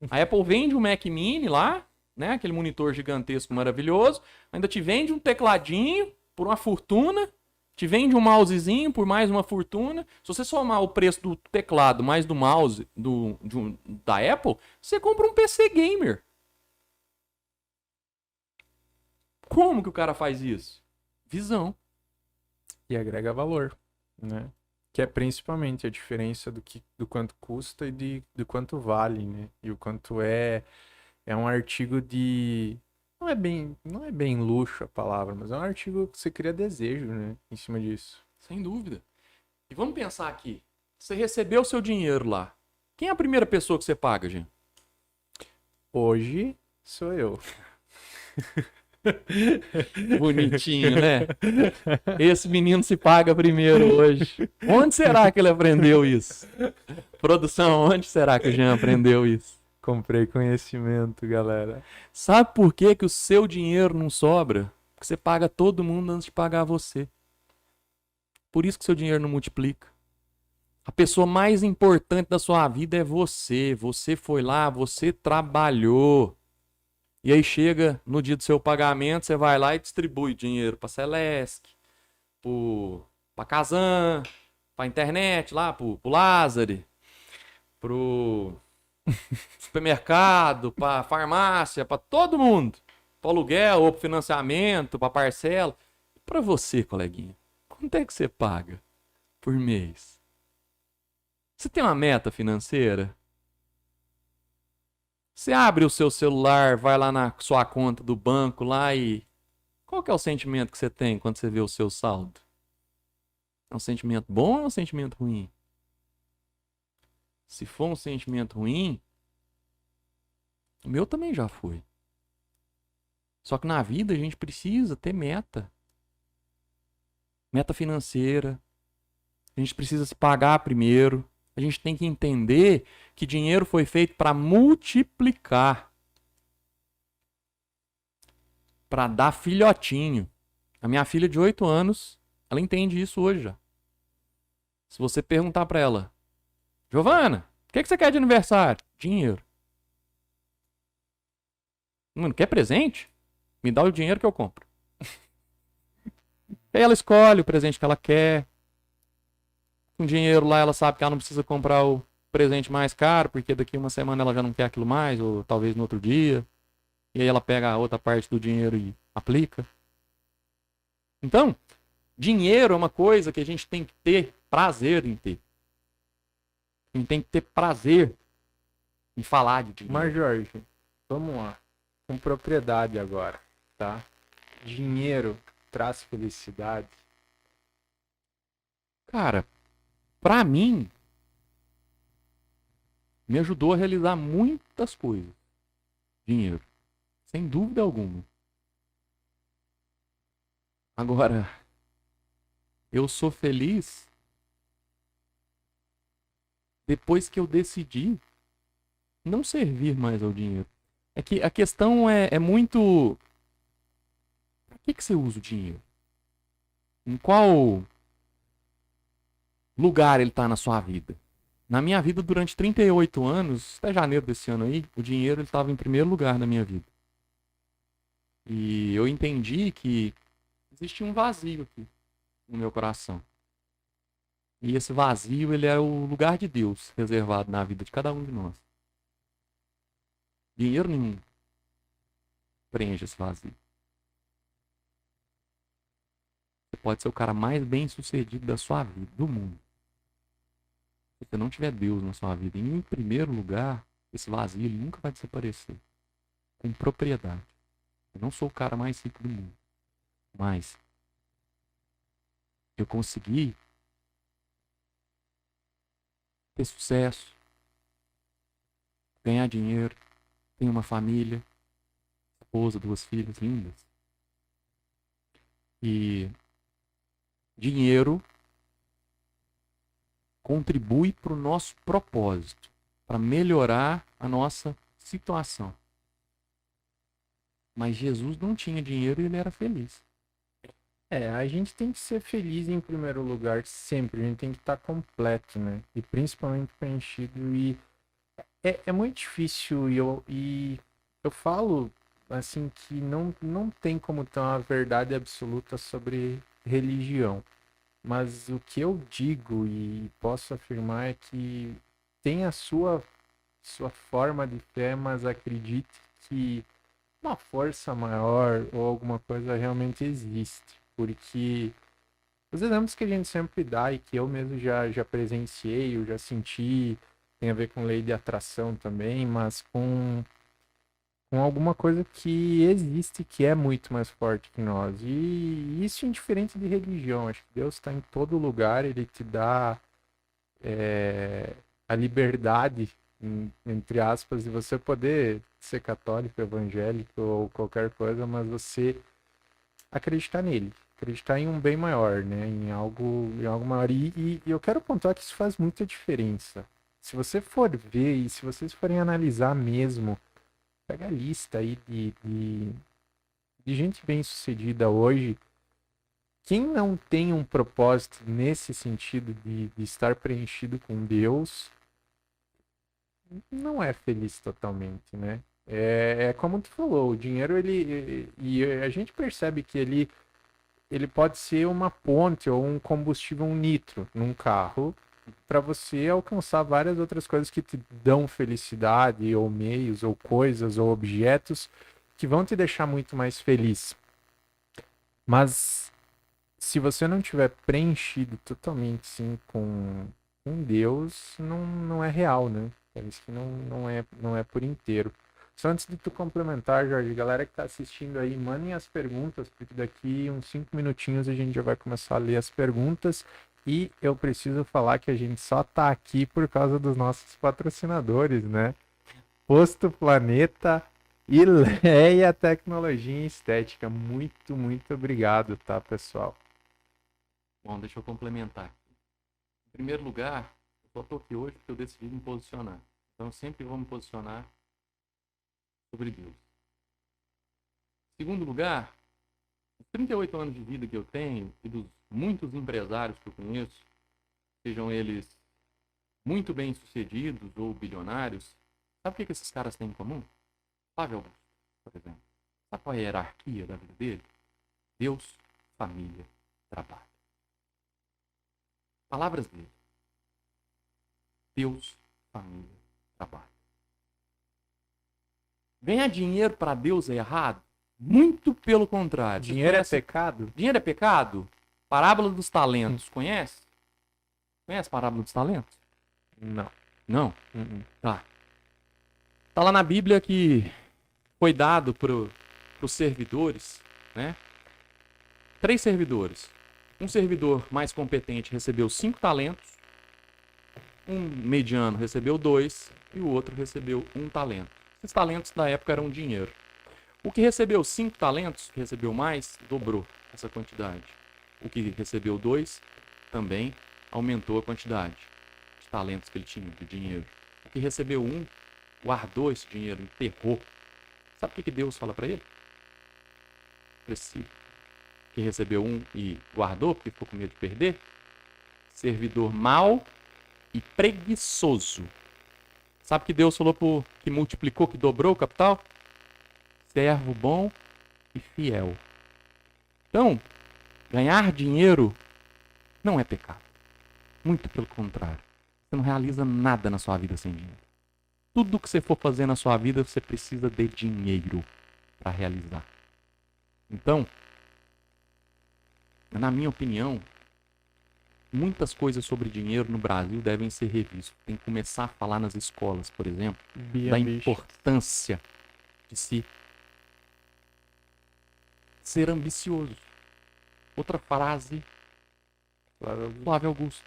A Apple vende um Mac Mini lá, né, aquele monitor gigantesco maravilhoso, ainda te vende um tecladinho por uma fortuna, te vende um mousezinho por mais uma fortuna. Se você somar o preço do teclado mais do mouse da Apple, você compra um PC gamer. Como que o cara faz isso? Visão. E agrega valor, né? Que é principalmente a diferença do quanto custa e do quanto vale, né? E o quanto é um artigo de... Não é bem luxo a palavra, mas é um artigo que você cria desejo, né? Em cima disso. Sem dúvida. E vamos pensar aqui. Você recebeu o seu dinheiro lá. Quem é a primeira pessoa que você paga, gente? Hoje sou eu. Bonitinho, né? Esse menino se paga primeiro hoje. Onde será que ele aprendeu isso? Produção, onde será que o Jean aprendeu isso? Comprei conhecimento, galera. Sabe por que que o seu dinheiro não sobra? Porque você paga todo mundo antes de pagar você. Por isso que seu dinheiro não multiplica. A pessoa mais importante da sua vida é você. Você foi lá, você trabalhou. E aí chega no dia do seu pagamento, você vai lá e distribui dinheiro para Celesc, para Kazan, para internet, lá pro Lázaro, pro supermercado, para farmácia, para todo mundo. Para aluguel ou para financiamento, para parcela. Para você, coleguinha, quanto é que você paga por mês? Você tem uma meta financeira? Você abre o seu celular, vai lá na sua conta do banco lá e... Qual que é o sentimento que você tem quando você vê o seu saldo? É um sentimento bom ou é um sentimento ruim? Se for um sentimento ruim, o meu também já foi. Só que na vida a gente precisa ter meta. Meta financeira. A gente precisa se pagar primeiro. A gente tem que entender que dinheiro foi feito para multiplicar. Para dar filhotinho. A minha filha de 8 anos, ela entende isso hoje já. Se você perguntar para ela, Giovana, o que você quer de aniversário? Dinheiro. Mano, quer presente? Me dá o dinheiro que eu compro. Aí ela escolhe o presente que ela quer. Com dinheiro lá, ela sabe que ela não precisa comprar o presente mais caro, porque daqui uma semana ela já não quer aquilo mais, ou talvez no outro dia. E aí ela pega a outra parte do dinheiro e aplica. Então, dinheiro é uma coisa que a gente tem que ter prazer em ter. A gente tem que ter prazer em falar de dinheiro. Mas, Jorge, vamos lá. Com propriedade agora, tá? Dinheiro traz felicidade? Cara, pra mim, me ajudou a realizar muitas coisas. Dinheiro. Sem dúvida alguma. Agora, eu sou feliz depois que eu decidi não servir mais ao dinheiro. É que a questão é muito... Pra que você usa o dinheiro? Em qual lugar ele tá na sua vida? Na minha vida, durante 38 anos, até janeiro desse ano aí, o dinheiro estava em primeiro lugar na minha vida. E eu entendi que existia um vazio aqui no meu coração. E esse vazio, ele é o lugar de Deus reservado na vida de cada um de nós. Dinheiro nenhum preenche esse vazio. Você pode ser o cara mais bem-sucedido da sua vida, do mundo. Se você não tiver Deus na sua vida, em primeiro lugar, esse vazio ele nunca vai desaparecer. Com propriedade. Eu não sou o cara mais rico do mundo. Mas eu consegui ter sucesso, ganhar dinheiro, ter uma família, esposa, 2 filhas lindas. E dinheiro contribui para o nosso propósito, para melhorar a nossa situação. Mas Jesus não tinha dinheiro e ele era feliz. A gente tem que ser feliz em primeiro lugar sempre, a gente tem que estar completo, né? E principalmente preenchido. E é muito difícil e eu falo assim que não tem como ter uma verdade absoluta sobre religião. Mas o que eu digo e posso afirmar é que tem a sua forma de fé, mas acredite que uma força maior ou alguma coisa realmente existe. Porque os exemplos que a gente sempre dá e que eu mesmo já presenciei, eu já senti, tem a ver com lei de atração também, mas com alguma coisa que existe, que é muito mais forte que nós. E isso indiferente de religião. Acho que Deus está em todo lugar, ele te dá a liberdade, entre aspas, de você poder ser católico, evangélico ou qualquer coisa, mas você acreditar nele, acreditar em um bem maior, né? Em algo maior. E eu quero pontuar que isso faz muita diferença. Se você for ver e se vocês forem analisar mesmo, pega a lista aí de gente bem-sucedida hoje. Quem não tem um propósito nesse sentido de estar preenchido com Deus, não é feliz totalmente, né? É como tu falou, o dinheiro e a gente percebe que ele pode ser uma ponte ou um combustível um nitro num carro para você alcançar várias outras coisas que te dão felicidade, ou meios, ou coisas, ou objetos que vão te deixar muito mais feliz. Mas se você não tiver preenchido totalmente sim com Deus, não é real, né? É isso que não é por inteiro. Só antes de tu complementar, Jorge, galera que tá assistindo aí, mandem as perguntas, porque daqui uns 5 minutinhos a gente já vai começar a ler as perguntas. E eu preciso falar que a gente só tá aqui por causa dos nossos patrocinadores, né? Posto Planeta e Leia Tecnologia e Estética. Muito, muito obrigado, tá, pessoal? Bom, deixa eu complementar. Em primeiro lugar, eu só estou aqui hoje porque eu decidi me posicionar. Então eu sempre vou me posicionar sobre Deus. Em segundo lugar, os 38 anos de vida que eu tenho e dos muitos empresários que eu conheço, sejam eles muito bem-sucedidos ou bilionários, sabe o que esses caras têm em comum? Flávio Augusto, por exemplo. Sabe qual é a hierarquia da vida dele? Deus, família, trabalho. Palavras dele. Deus, família, trabalho. Ganhar dinheiro para Deus é errado? Muito pelo contrário. Dinheiro é pecado? Dinheiro é pecado? Parábola dos talentos. Conhece? Conhece a parábola dos talentos? Não. Não? Tá. Tá lá na Bíblia que foi dado para os servidores, né? 3 servidores. Um servidor mais competente recebeu 5 talentos, um mediano recebeu 2 e o outro recebeu 1 talento. Esses talentos da época eram dinheiro. O que recebeu 5 talentos, que recebeu mais, dobrou essa quantidade. O que recebeu 2 também aumentou a quantidade de talentos que ele tinha, de dinheiro. O que recebeu 1 guardou esse dinheiro, enterrou. Sabe o que Deus fala para ele? Preciso. Que recebeu 1 e guardou, porque ficou com medo de perder? Servidor mau e preguiçoso. Sabe que Deus falou que multiplicou, que dobrou o capital? Servo bom e fiel. Então, ganhar dinheiro não é pecado. Muito pelo contrário. Você não realiza nada na sua vida sem dinheiro. tudo que você for fazer na sua vida, você precisa de dinheiro para realizar. Então, na minha opinião, muitas coisas sobre dinheiro no Brasil devem ser revistas. Tem que começar a falar nas escolas, por exemplo, Be da ambitious. importância de se ser ambicioso. Outra frase, Flávio Augusto.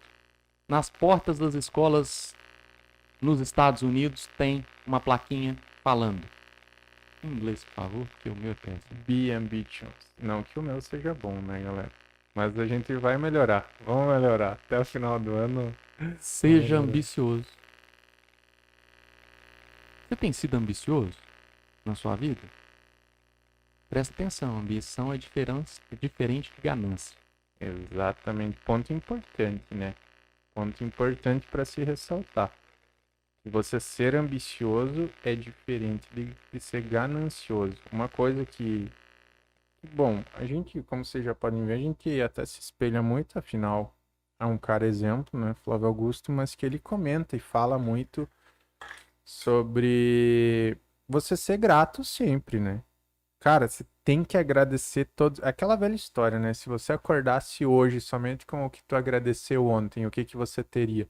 Nas portas das escolas nos Estados Unidos tem uma plaquinha falando. Em inglês, por favor, porque o meu é péssimo. Be ambitious. Não que o meu seja bom, né, galera? Mas a gente vai melhorar. Vamos melhorar. Até o final do ano. Seja ambicioso. Você tem sido ambicioso na sua vida? Presta atenção, ambição é diferente de ganância. Exatamente. Ponto importante, né? Ponto importante para se ressaltar. Você ser ambicioso é diferente de ser ganancioso. Uma coisa que, bom, a gente, como vocês já podem ver, a gente até se espelha muito, afinal, é um cara exemplo, né, Flávio Augusto, mas que ele comenta e fala muito sobre você ser grato sempre, né? Cara, você tem que agradecer todos. Aquela velha história, né? Se você acordasse hoje somente com o que tu agradeceu ontem, o que que você teria?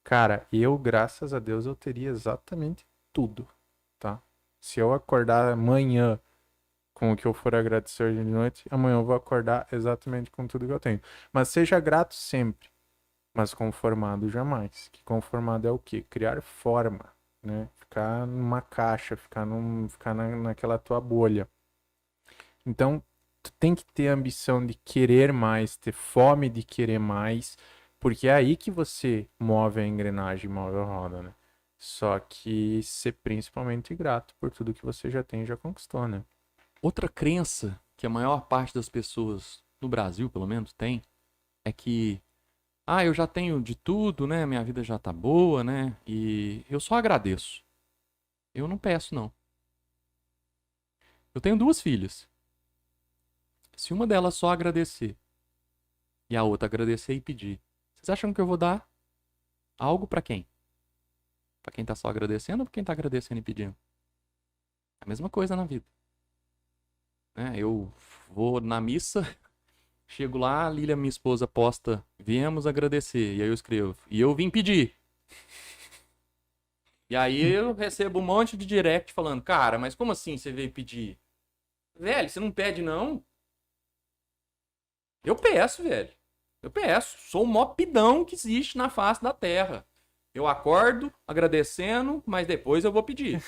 Cara, eu, graças a Deus, eu teria exatamente tudo, tá? Se eu acordar amanhã com o que eu for agradecer hoje de noite, amanhã eu vou acordar exatamente com tudo que eu tenho. Mas seja grato sempre, mas conformado jamais. Que conformado é o quê? Criar forma, né? Ficar numa caixa, ficar naquela tua bolha. Então, tu tem que ter a ambição de querer mais, ter fome de querer mais, porque é aí que você move a engrenagem, move a roda, né? Só que ser principalmente grato por tudo que você já tem e já conquistou, né? Outra crença que a maior parte das pessoas, no Brasil pelo menos, tem, é que, eu já tenho de tudo, né? Minha vida já tá boa, né? E eu só agradeço. Eu não peço, não. Eu tenho 2 filhas. Se uma delas só agradecer e a outra agradecer e pedir, vocês acham que eu vou dar algo pra quem? Pra quem tá só agradecendo ou pra quem tá agradecendo e pedindo? A mesma coisa na vida. Né? Eu vou na missa, chego lá, a Lília, minha esposa, posta, viemos agradecer. E aí eu escrevo, e eu vim pedir. E aí eu recebo um monte de direct falando, cara, mas como assim você veio pedir? Velho, você não pede não? Eu peço, velho. Eu peço. Sou o maior pidão que existe na face da terra. Eu acordo agradecendo, mas depois eu vou pedir.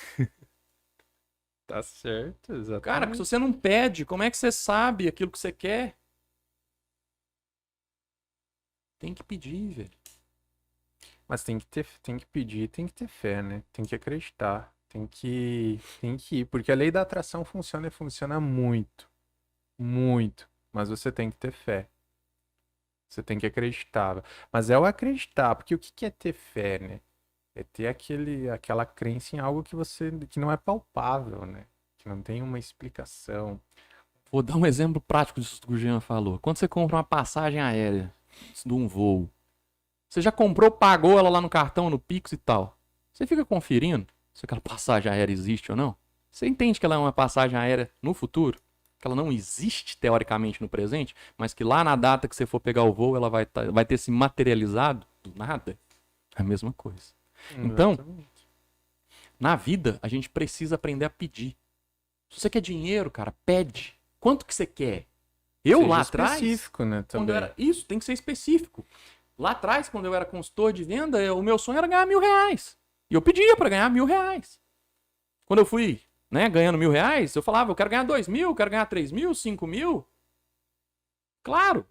Tá certo, Cara, porque se exatamente. você não pede, como é que você sabe aquilo que você quer? Tem que pedir, velho. Mas tem que pedir, tem que ter fé, né? Tem que acreditar, tem que ir, porque a lei da atração funciona e funciona muito, muito. Mas você tem que ter fé. Você tem que acreditar. Mas é o acreditar, porque o que que é ter fé, né? É ter aquela crença em algo que não é palpável, né? Que não tem uma explicação. Vou dar um exemplo prático disso que o Jean falou. Quando você compra uma passagem aérea de um voo, você já comprou, pagou ela lá no cartão, no Pix e tal. Você fica conferindo se aquela passagem aérea existe ou não? Você entende que ela é uma passagem aérea no futuro? Que ela não existe teoricamente no presente, mas que lá na data que você for pegar o voo, ela vai ter se materializado do nada? É a mesma coisa. Então, Exatamente. na vida, a gente precisa aprender a pedir. Se você quer dinheiro, cara, pede. Quanto que você quer? Eu Seja lá atrás, específico, né, quando eu também. era. Isso, tem que ser específico. Lá atrás, quando eu era consultor de venda, o meu sonho era ganhar R$ 1.000. E eu pedia para ganhar R$ 1.000. Quando eu fui, né, ganhando R$ 1.000, eu falava, eu quero ganhar 2.000, eu quero ganhar 3.000, 5.000. Claro,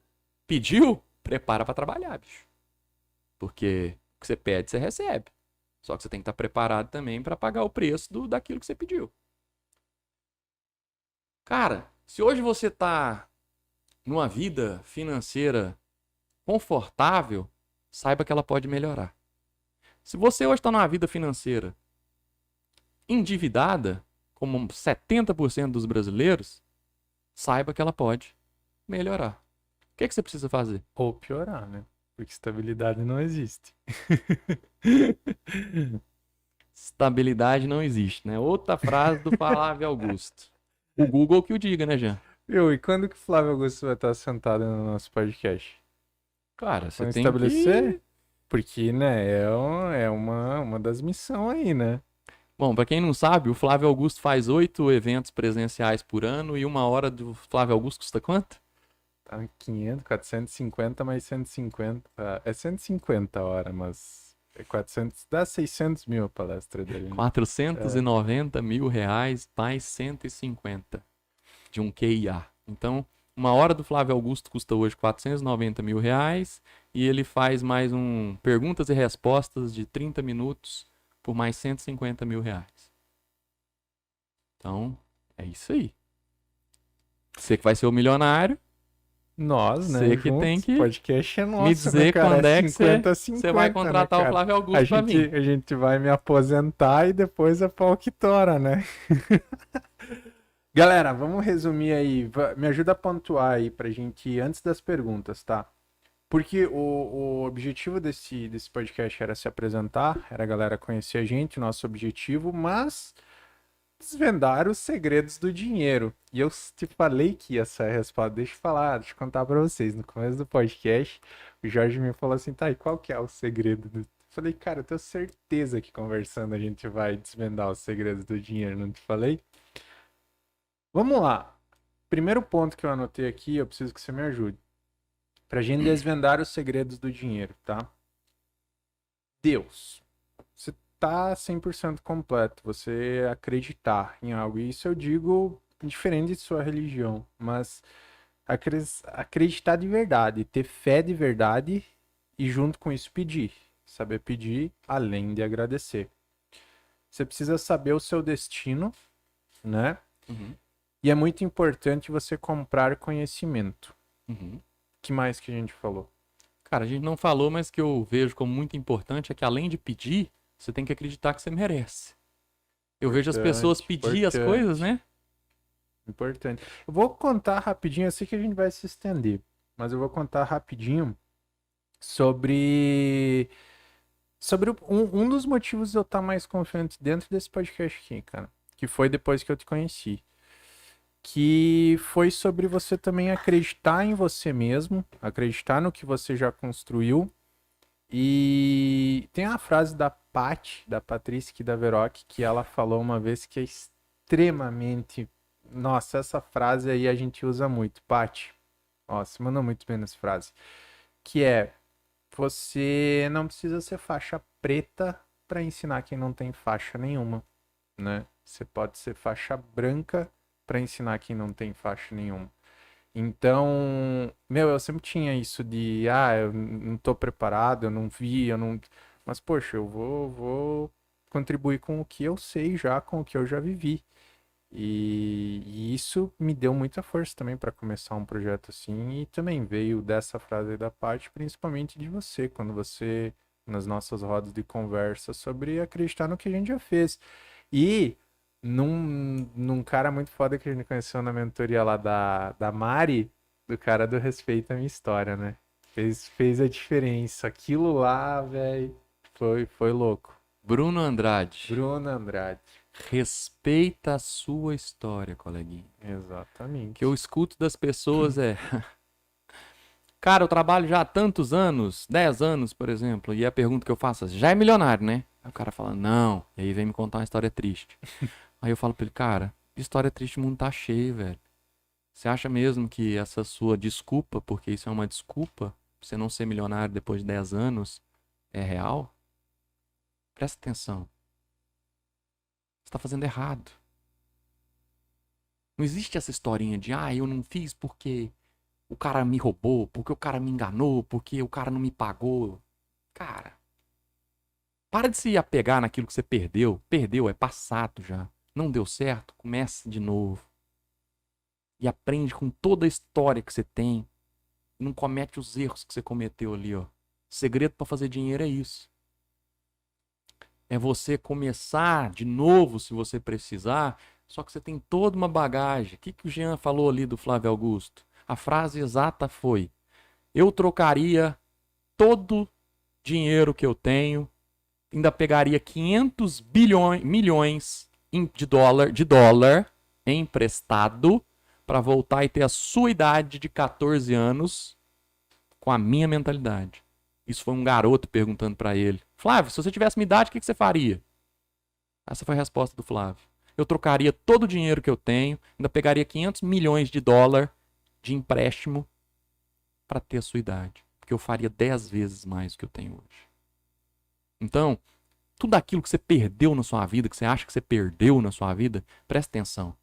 pediu, prepara para trabalhar, bicho. Porque o que você pede, você recebe. Só que você tem que estar preparado também para pagar o preço daquilo que você pediu. Cara, se hoje você tá numa vida financeira confortável, saiba que ela pode melhorar. Se você hoje está numa vida financeira endividada, como 70% dos brasileiros, saiba que ela pode melhorar. O que você precisa fazer? Ou piorar, né? Porque estabilidade não existe. Estabilidade não existe, né? Outra frase do Flávio Augusto. O Google que o diga, né, Jean? E quando que o Flávio Augusto vai estar sentado no nosso podcast? Cara, você Vamos tem estabelecer? que... Porque, né, é uma das missões aí, né? Bom, pra quem não sabe, o Flávio Augusto faz 8 eventos presenciais por ano e 1 hora do Flávio Augusto custa quanto? Tá 500, 450 mais 150. É 150 a hora, mas é 400, dá 600 mil a palestra dele, né? 490 mil reais mais 150 de um QIA. Então, 1 hora do Flávio Augusto custa hoje 490 mil reais e ele faz mais perguntas e respostas de 30 minutos por mais 150 mil reais. Então, é isso aí. Você que vai ser o milionário, Nós, né, você que tem juntos. O que podcast é me nosso, né, dizer cara? quando É é que 50 a você vai 50, contratar né, o cara? Flávio A Augusto pra gente, vir. a gente vai me aposentar e depois é pau que tora, né? Galera, vamos resumir aí. Me ajuda a pontuar aí pra gente ir antes das perguntas, tá? Porque o objetivo desse podcast era se apresentar, era a galera conhecer a gente, o nosso objetivo, mas desvendar os segredos do dinheiro. E eu te falei que ia ser a resposta. Deixa eu contar pra vocês. No começo do podcast, o Jorge me falou assim, tá, e qual que é o segredo do... Falei, cara, eu tenho certeza que conversando a gente vai desvendar os segredos do dinheiro, não te falei? Vamos lá. Primeiro ponto que eu anotei aqui, eu preciso que você me ajude. Pra gente desvendar os segredos do dinheiro, tá? Deus. Você tá 100% completo. Você acreditar em algo. E isso eu digo diferente de sua religião. Mas acreditar de verdade. Ter fé de verdade. E junto com isso pedir. Saber pedir além de agradecer. Você precisa saber o seu destino, né? Uhum, E é muito importante você comprar conhecimento. uhum. Que mais que a gente falou? Cara, a gente não falou, mas que eu vejo como muito importante é que além de pedir, você tem que acreditar que você merece. Eu vejo as pessoas Importante, pedir as coisas, importante, né? importante. Eu vou contar rapidinho, eu sei que a gente vai se estender, mas eu vou contar rapidinho sobre um dos motivos de eu estar mais confiante dentro desse podcast aqui, cara, que foi depois que eu te conheci, que foi sobre você também acreditar em você mesmo, acreditar no que você já construiu. E tem uma frase da Paty, da Patrícia Daveroc, que ela falou uma vez que é extremamente. Nossa, essa frase aí a gente usa muito. Paty, ó, você manda muito bem nessa frase. Que é: você não precisa ser faixa preta para ensinar quem não tem faixa nenhuma, né? Você pode ser faixa branca para ensinar quem não tem faixa nenhuma. Então, meu, eu sempre tinha isso de, eu não tô preparado, eu não vi, eu não. Mas, poxa, eu vou contribuir com o que eu sei já, com o que eu já vivi. E isso me deu muita força também para começar um projeto assim. E também veio dessa frase aí da parte, principalmente de você, quando você, nas nossas rodas de conversa, sobre acreditar no que a gente já fez. E num cara muito foda que a gente conheceu na mentoria lá da Mari, do cara do Respeito à Minha História, né? Fez a diferença. Aquilo lá, velho, foi louco. Bruno Andrade, Bruno Andrade. respeita a sua história, coleguinha. O que eu Exatamente. escuto das pessoas é: cara, eu trabalho já há tantos anos, 10 anos, por exemplo, e a pergunta que eu faço é: já é milionário, né? Aí o cara fala: não. E aí vem me contar uma história triste. Aí eu falo pra ele: cara, história triste o mundo tá cheio, velho. Você acha mesmo que essa sua desculpa, porque isso é uma desculpa, pra você não ser milionário depois de 10 anos, é real? Presta atenção. Você tá fazendo errado. Não existe essa historinha de, eu não fiz porque o cara me roubou, porque o cara me enganou, porque o cara não me pagou. Cara, para de se apegar naquilo que você perdeu. Perdeu, é passado já. Não deu certo, começa de novo. E aprende com toda a história que você tem. E não comete os erros que você cometeu ali, ó. O segredo para fazer dinheiro é isso. É você começar de novo se você precisar, só que você tem toda uma bagagem. O que o Jean falou ali do Flávio Augusto? A frase exata foi: eu trocaria todo dinheiro que eu tenho ainda pegaria 500 milhões de dólar emprestado para voltar e ter a sua idade de 14 anos com a minha mentalidade. Isso foi um garoto perguntando para ele. Flávio, se você tivesse minha idade, o que você faria? Essa foi a resposta do Flávio. Eu trocaria todo o dinheiro que eu tenho, ainda pegaria 500 milhões de dólar de empréstimo para ter a sua idade. Porque eu faria 10 vezes mais do que eu tenho hoje. Então, tudo aquilo que você perdeu na sua vida, que você acha que você perdeu na sua vida, presta atenção.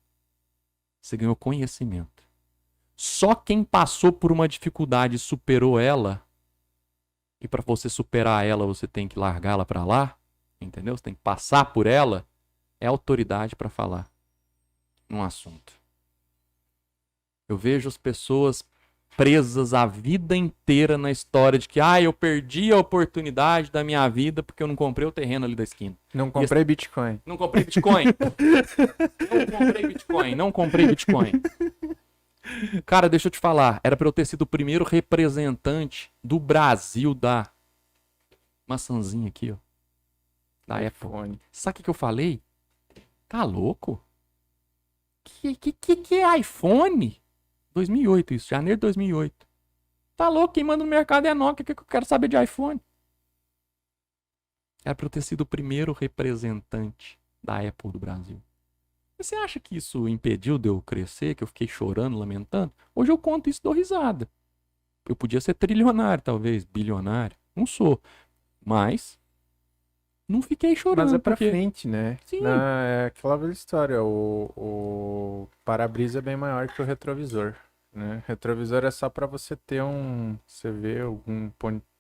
Você ganhou conhecimento. Só quem passou por uma dificuldade e superou ela, e para você superar ela, você tem que largá-la para lá, entendeu? Você tem que passar por ela, é autoridade para falar num assunto. Eu vejo as pessoas presas a vida inteira na história de que eu perdi a oportunidade da minha vida porque eu não comprei o terreno ali da esquina. Não comprei Bitcoin. Não comprei Bitcoin. Não comprei Bitcoin. Cara, deixa eu te falar. Era pra eu ter sido o primeiro representante do Brasil da maçãzinha aqui, ó. Da Apple. Sabe o que eu falei? Tá louco? Que é iPhone? 2008 isso, janeiro de 2008. Tá louco? Quem manda no mercado é a Nokia. O que eu quero saber de iPhone? Era pra eu ter sido o primeiro representante da Apple do Brasil. Você acha que isso impediu de eu crescer, que eu fiquei chorando, lamentando? Hoje eu conto isso e dou risada. Eu podia ser trilionário, talvez, bilionário. Não sou. Mas não fiquei chorando. Mas é pra porque... frente, né? Sim. É aquela velha história. O para-brisa é bem maior que o retrovisor, né? Retrovisor é só pra você ter você vê algum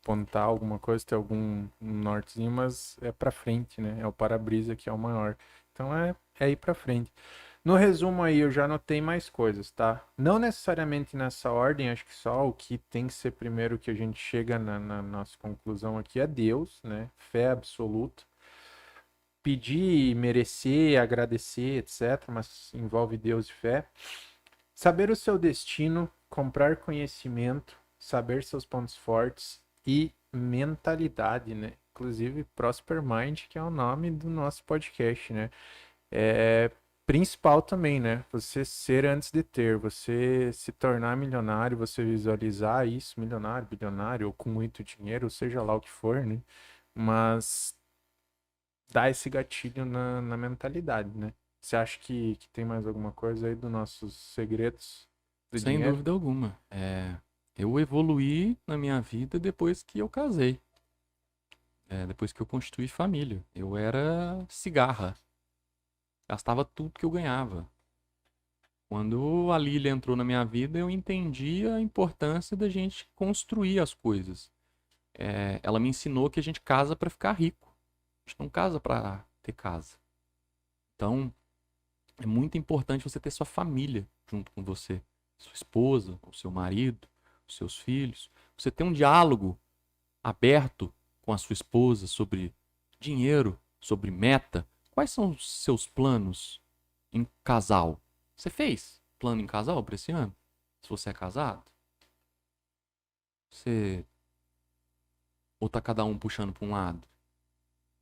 pontar alguma coisa, ter algum nortezinho, mas é pra frente, né? É o para-brisa que é o maior. Então é ir pra frente. No resumo aí, eu já anotei mais coisas, tá? Não necessariamente nessa ordem, acho que só o que tem que ser primeiro que a gente chega na nossa conclusão aqui é Deus, né? Fé absoluta. Pedir, merecer, agradecer, etc., mas envolve Deus e fé. Saber o seu destino, comprar conhecimento, saber seus pontos fortes e mentalidade, né? Inclusive, Prosper Mind, que é o nome do nosso podcast, né? É principal também, né? Você ser antes de ter, você se tornar milionário, você visualizar isso, milionário, bilionário, ou com muito dinheiro, seja lá o que for, né? Mas dar esse gatilho na mentalidade, né? Você acha que tem mais alguma coisa aí dos nossos segredos do Sem dinheiro? dúvida alguma. Eu evoluí na minha vida depois que eu casei. Depois que eu constituí família. Eu era cigarra. Gastava tudo que eu ganhava. Quando a Lília entrou na minha vida, eu entendi a importância da gente construir as coisas. Ela me ensinou que a gente casa para ficar rico. A gente não casa para ter casa. Então, é muito importante você ter sua família junto com você. Sua esposa, o seu marido, os seus filhos. Você ter um diálogo aberto com a sua esposa sobre dinheiro, sobre meta. Quais são os seus planos em casal? Você fez plano em casal para esse ano? Se você é casado? Você... Ou tá cada um puxando para um lado?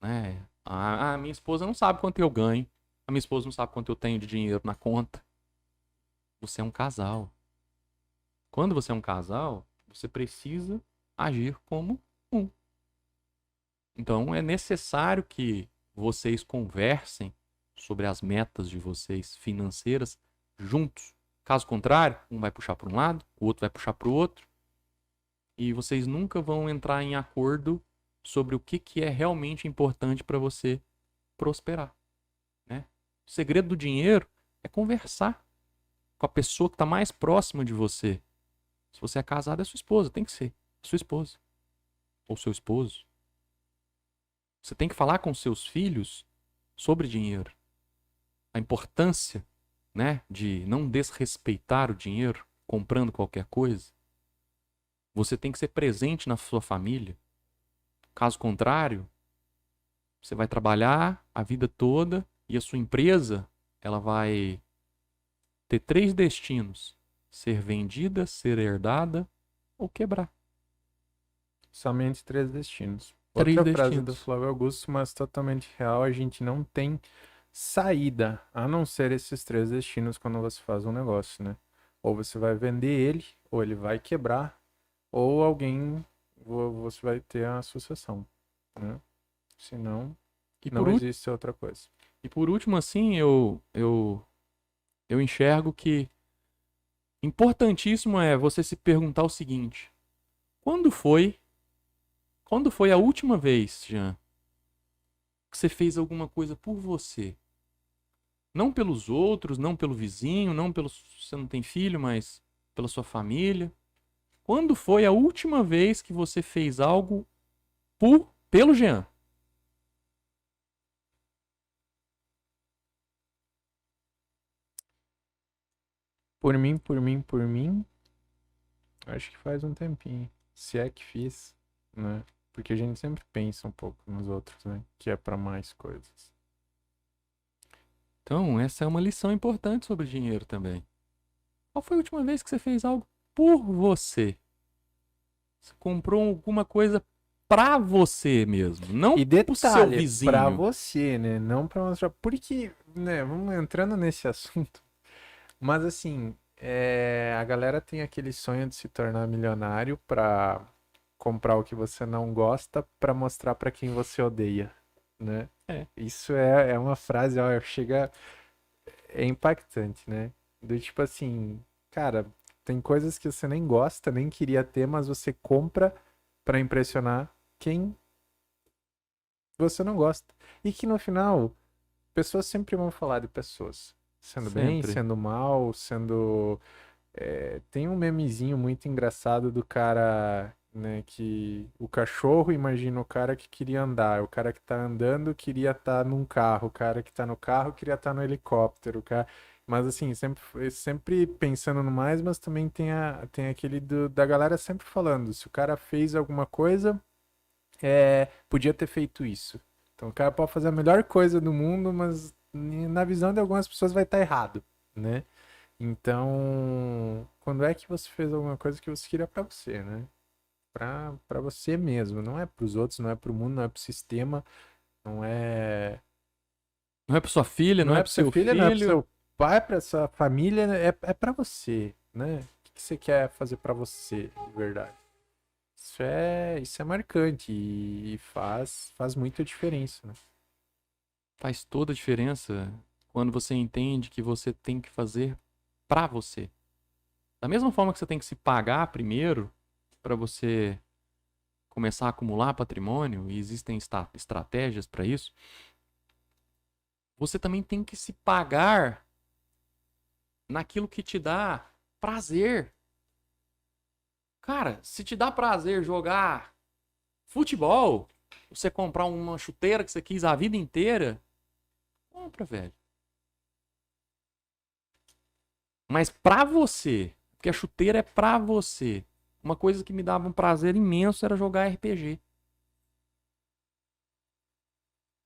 Né? A minha esposa não sabe quanto eu ganho. A minha esposa não sabe quanto eu tenho de dinheiro na conta. Você é um casal. Quando você é um casal, você precisa agir como um. Então é necessário que vocês conversem sobre as metas de vocês financeiras juntos. Caso contrário, um vai puxar para um lado, o outro vai puxar para o outro. E vocês nunca vão entrar em acordo sobre o que é realmente importante para você prosperar. Né? O segredo do dinheiro é conversar com a pessoa que está mais próxima de você. Se você é casado, é sua esposa, tem que ser sua esposa ou seu esposo. Você tem que falar com seus filhos sobre dinheiro. A importância, né, de não desrespeitar o dinheiro comprando qualquer coisa. Você tem que ser presente na sua família. Caso contrário, você vai trabalhar a vida toda e a sua empresa, ela vai ter 3 destinos: ser vendida, ser herdada ou quebrar. Somente 3 destinos. Três Outra frase do destinos. Flávio Augusto, mas totalmente real, a gente não tem saída, a não ser esses três destinos quando você faz um negócio, né? Ou você vai vender ele, ou ele vai quebrar, ou alguém, você vai ter a sucessão, né? Senão, E por, não ú- existe outra coisa. e por último, assim, eu enxergo que importantíssimo é você se perguntar o seguinte: quando foi, quando foi a última vez, Jean, que você fez alguma coisa por você? Não pelos outros, não pelo vizinho, não pelo. Você não tem filho, mas pela sua família. Quando foi a última vez que você fez algo pelo Jean? Por mim, acho que faz um tempinho. Se é que fiz, né? Porque a gente sempre pensa um pouco nos outros, né? Que é pra mais coisas. Então, essa é uma lição importante sobre dinheiro também. Qual foi a última vez que você fez algo por você? Você comprou alguma coisa pra você mesmo, não E pro seu detalhe, pra vizinho. você, né? Não pra mostrar. Porque, né? Vamos entrando nesse assunto. Mas assim, a galera tem aquele sonho de se tornar milionário pra comprar o que você não gosta pra mostrar pra quem você odeia, né? É. Isso é uma frase, ó, chega, é impactante, né? Do tipo assim, cara, tem coisas que você nem gosta, nem queria ter, mas você compra pra impressionar quem você não gosta. E que no final, pessoas sempre vão falar de pessoas. Sendo bem, Sempre. sendo mal, sendo. Tem um memezinho muito engraçado do cara, né, que o cachorro imagina o cara que queria andar, o cara que tá andando queria estar num carro, o cara que tá no carro queria estar no helicóptero, o cara. Mas assim, sempre pensando no mais, mas também tem aquele da galera sempre falando, se o cara fez alguma coisa, podia ter feito isso. Então o cara pode fazer a melhor coisa do mundo, mas na visão de algumas pessoas vai estar errado, né? Então, quando é que você fez alguma coisa que você queria pra você, né? Pra você mesmo, não é pros outros, não é pro mundo, não é pro sistema, não é Não é pra sua filha, não não é é pro pro seu seu filho, não é pro filho. seu pai, pra sua família, é para você, né? O que você quer fazer pra você, de verdade? Isso é marcante e faz muita diferença, né? Faz toda a diferença quando você entende que você tem que fazer pra você. Da mesma forma que você tem que se pagar primeiro pra você começar a acumular patrimônio, e existem estratégias para isso, você também tem que se pagar naquilo que te dá prazer. Cara, se te dá prazer jogar futebol, você comprar uma chuteira que você quis a vida inteira, compra, velho. Mas pra você, porque a chuteira é pra você. Uma coisa que me dava um prazer imenso era jogar RPG.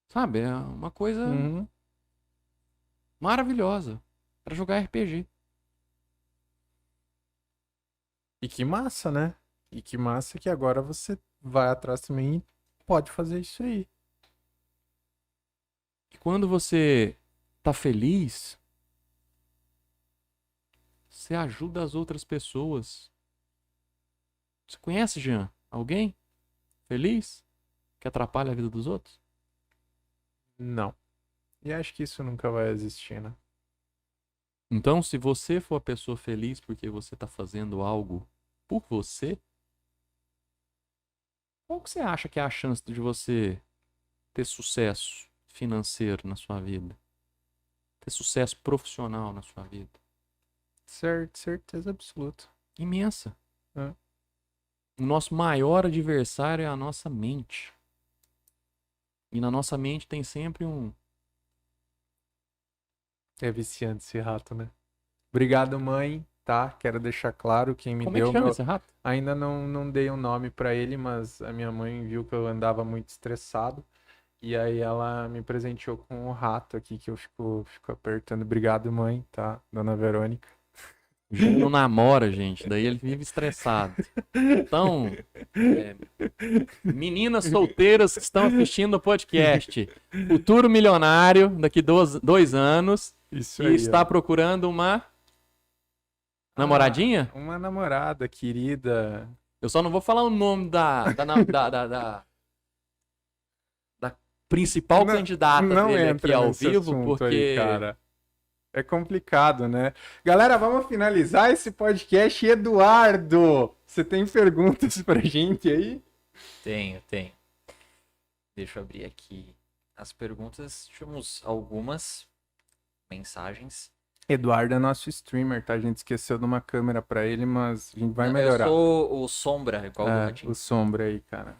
Sabe? É uma coisa Uhum. maravilhosa. Era jogar RPG. E que massa, né? E que massa que agora você vai atrás também e pode fazer isso aí. E quando você tá feliz, você ajuda as outras pessoas. Você conhece, Jean? Alguém feliz que atrapalha a vida dos outros? Não. E acho que isso nunca vai existir, né? Então, se você for a pessoa feliz porque você está fazendo algo por você, qual que você acha que é a chance de você ter sucesso financeiro na sua vida? Ter sucesso profissional na sua vida? Certeza absoluta. Imensa. É. O nosso maior adversário é a nossa mente. E na nossa mente tem sempre um. É viciante esse rato, né? Obrigado, mãe, tá? Quero deixar claro quem me Como é que deu chama meu. esse rato? Ainda não dei um nome pra ele, mas a minha mãe viu que eu andava muito estressado. E aí ela me presenteou com um rato aqui que eu fico apertando. Obrigado, mãe, tá? Dona Verônica. O Júnior não namora, gente. Daí ele vive estressado. Então, é, meninas solteiras que estão assistindo o podcast, futuro milionário daqui 2 anos Isso e aí, está ó. procurando uma Ah, namoradinha? uma namorada querida. Eu só não vou falar o nome da principal Não, candidata não dele aqui entra ao nesse vivo, assunto aí, porque cara. É complicado, né? Galera, vamos finalizar esse podcast. Eduardo, você tem perguntas pra gente aí? Tenho, tenho. Deixa eu abrir aqui as perguntas. Tivemos algumas mensagens. Eduardo é nosso streamer, tá? A gente esqueceu de uma câmera pra ele, mas a gente vai Eu melhorar. sou o Sombra, igual do É, Ratinho. o Sombra aí, cara.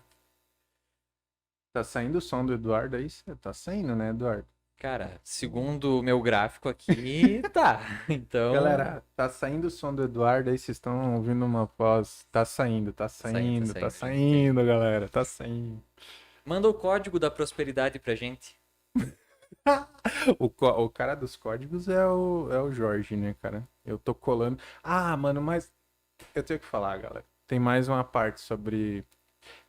Tá saindo o som do Eduardo aí? Tá saindo, né, Eduardo? Cara, segundo o meu gráfico aqui, tá. Então. Galera, tá saindo o som do Eduardo aí, vocês estão ouvindo uma voz. Tá saindo, tá saindo, saindo, tá saindo. saindo, galera, tá saindo. Manda o código da prosperidade pra gente. O cara dos códigos é o Jorge, né, cara? Eu tô colando. Ah, mano, mas eu tenho que falar, galera. Tem mais uma parte sobre.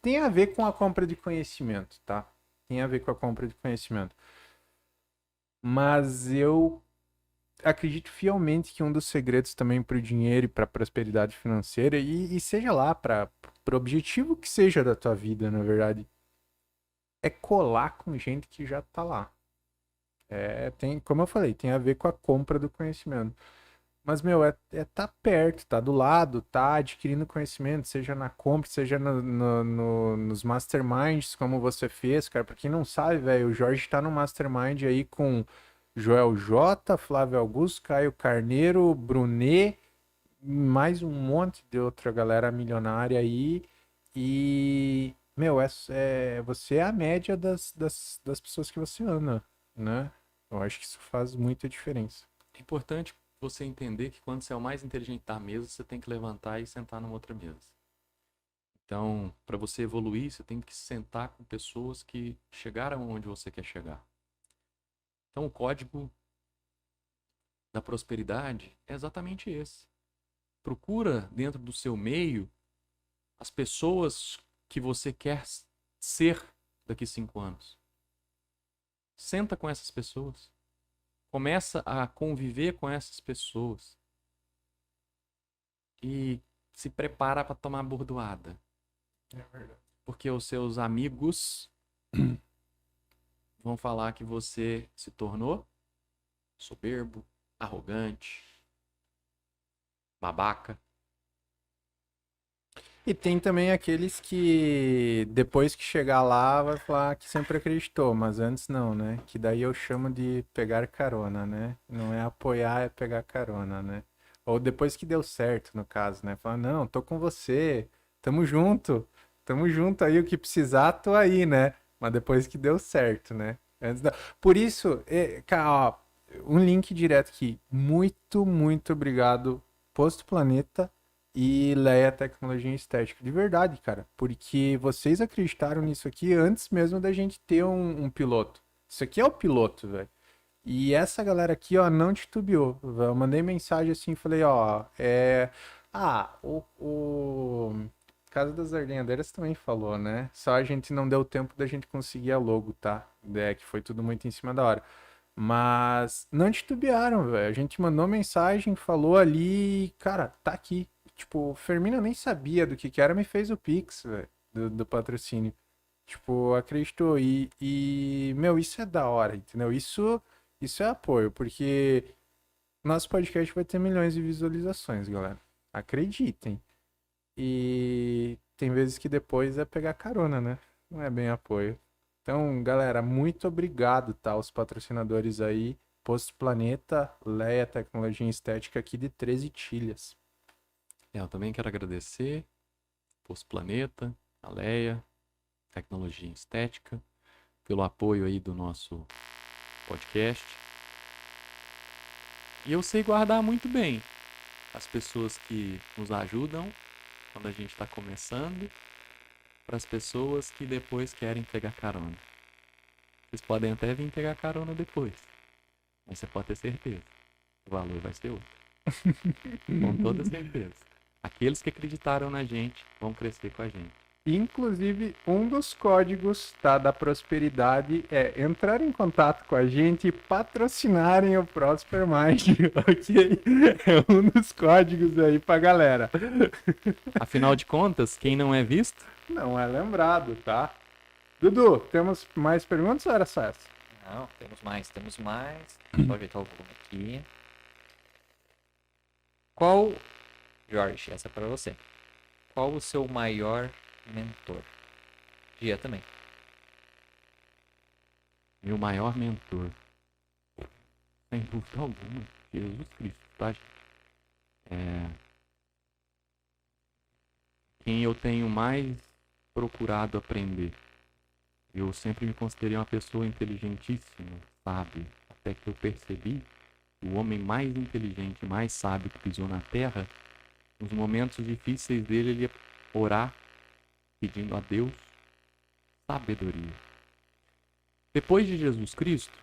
Tem a ver com a compra de conhecimento, tá? Tem a ver com a compra de conhecimento. Mas eu acredito fielmente que um dos segredos também para o dinheiro e para a prosperidade financeira, e seja lá para o objetivo que seja da tua vida, na verdade, é colar com gente que já tá lá. Como eu falei, tem a ver com a compra do conhecimento. Mas, meu, tá perto, tá do lado, tá adquirindo conhecimento, seja na compra, seja nos masterminds, como você fez, cara. Pra quem não sabe, velho, o Jorge tá no mastermind aí com Joel J, Flávio Augusto, Caio Carneiro, Brunet, mais um monte de outra galera milionária aí. E, meu, você é a média das pessoas que você anda, né? Eu acho que isso faz muita diferença. é importante você entender que quando você é o mais inteligente da mesa, você tem que levantar e sentar numa outra mesa. Então, para você evoluir, você tem que sentar com pessoas que chegaram onde você quer chegar. Então, o código da prosperidade é exatamente esse. Procura dentro do seu meio as pessoas que você quer ser daqui 5 anos. Senta com essas pessoas. Começa a conviver com essas pessoas. E se prepara para tomar bordoada. É verdade. Porque os seus amigos vão falar que você se tornou soberbo, arrogante, babaca. E tem também aqueles que depois que chegar lá vai falar que sempre acreditou, mas antes não, né? Que daí eu chamo de pegar carona, né? Não é apoiar, é pegar carona, né? Ou depois que deu certo, no caso, né? Falar, não, tô com você, tamo junto aí, o que precisar, tô aí, né? Mas depois que deu certo, né? Antes da... Por isso, cara, ó, um link direto aqui. Muito, muito obrigado, Posto Planeta e Leia Tecnologia e Estética. De verdade, cara. Porque vocês acreditaram nisso aqui antes mesmo da gente ter um piloto. Isso aqui é o piloto, velho. E essa galera aqui, ó, não titubeou. Eu mandei mensagem assim, falei, ó, o Casa das Ardenhadeiras também falou, né? Só a gente não deu tempo da gente conseguir a logo, tá? Que foi tudo muito em cima da hora. Mas não titubearam, velho. A gente mandou mensagem, falou ali, cara, tá aqui. Tipo, o Fermina nem sabia do que era, me fez o Pix, velho, do patrocínio. Tipo, acreditou. Meu, isso é da hora, entendeu? Isso é apoio, porque nosso podcast vai ter milhões de visualizações, galera. Acreditem. E tem vezes que depois é pegar carona, né? Não é bem apoio. Então, galera, muito obrigado, tá? Os patrocinadores aí. Posto Planeta, Leia Tecnologia e Estética aqui de 13 Tilhas. Eu também quero agradecer Posto Planeta, a Leia, Tecnologia em Estética, pelo apoio aí do nosso podcast. E eu sei guardar muito bem as pessoas que nos ajudam quando a gente está começando, para as pessoas que depois querem pegar carona. Vocês podem até vir pegar carona depois, mas você pode ter certeza, o valor vai ser outro. Com toda certeza. Aqueles que acreditaram na gente vão crescer com a gente. Inclusive, um dos códigos, tá, da prosperidade é entrar em contato com a gente e patrocinarem o Prosper Mind, ok? É um dos códigos aí pra galera. Afinal de contas, quem não é visto, Não é lembrado, tá? Dudu, temos mais perguntas ou era só essa? Não, temos mais, temos mais. Só ajeitar o volume aqui. Qual, Jorge, essa é pra você. Qual o seu maior mentor? Gia também. meu maior mentor, sem dúvida alguma, Jesus Cristo, tá, gente? Quem eu tenho mais procurado aprender. Eu sempre me considerei uma pessoa inteligentíssima, sábia, até que eu percebi que o homem mais inteligente, mais sábio que pisou na Terra, nos momentos difíceis dele, ele ia orar, pedindo a Deus sabedoria. Depois de Jesus Cristo,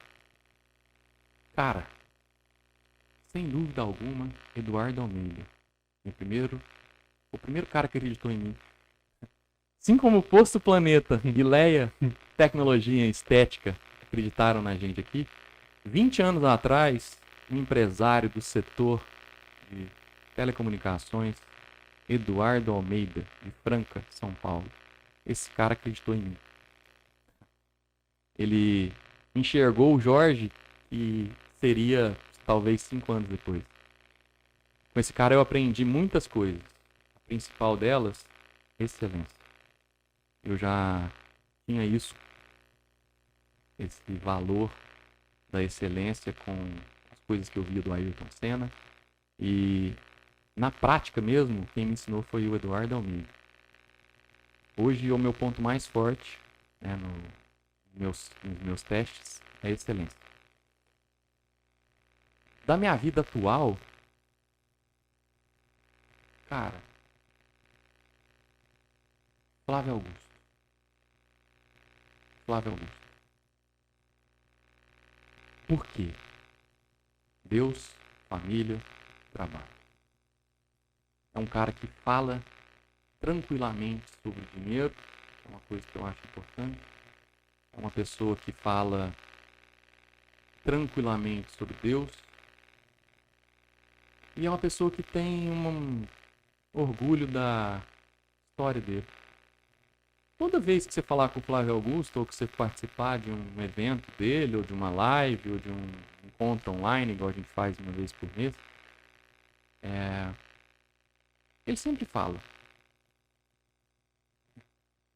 cara, sem dúvida alguma, Eduardo Almeida. O primeiro cara que acreditou em mim. Assim como o Posto Planeta e Leia Tecnologia e Estética acreditaram na gente aqui, 20 anos atrás, um empresário do setor de telecomunicações, Eduardo Almeida, de Franca, São Paulo. Esse cara acreditou em mim. Ele enxergou o Jorge e seria talvez 5 anos depois. Com esse cara eu aprendi muitas coisas. A principal delas, excelência. Eu já tinha isso, esse valor da excelência com as coisas que eu via do Ayrton Senna. E na prática mesmo, quem me ensinou foi o Eduardo Almeida. Hoje o meu ponto mais forte, né, nos meus testes é a excelência. Da minha vida atual, cara, Flávio Augusto. Flávio Augusto. Por quê? Deus, família, trabalho. É um cara que fala tranquilamente sobre dinheiro, é uma coisa que eu acho importante. É uma pessoa que fala tranquilamente sobre Deus. E é uma pessoa que tem um orgulho da história dele. Toda vez que você falar com o Flávio Augusto, ou que você participar de um evento dele, ou de uma live, ou de um encontro online, igual a gente faz uma vez por mês, ele sempre fala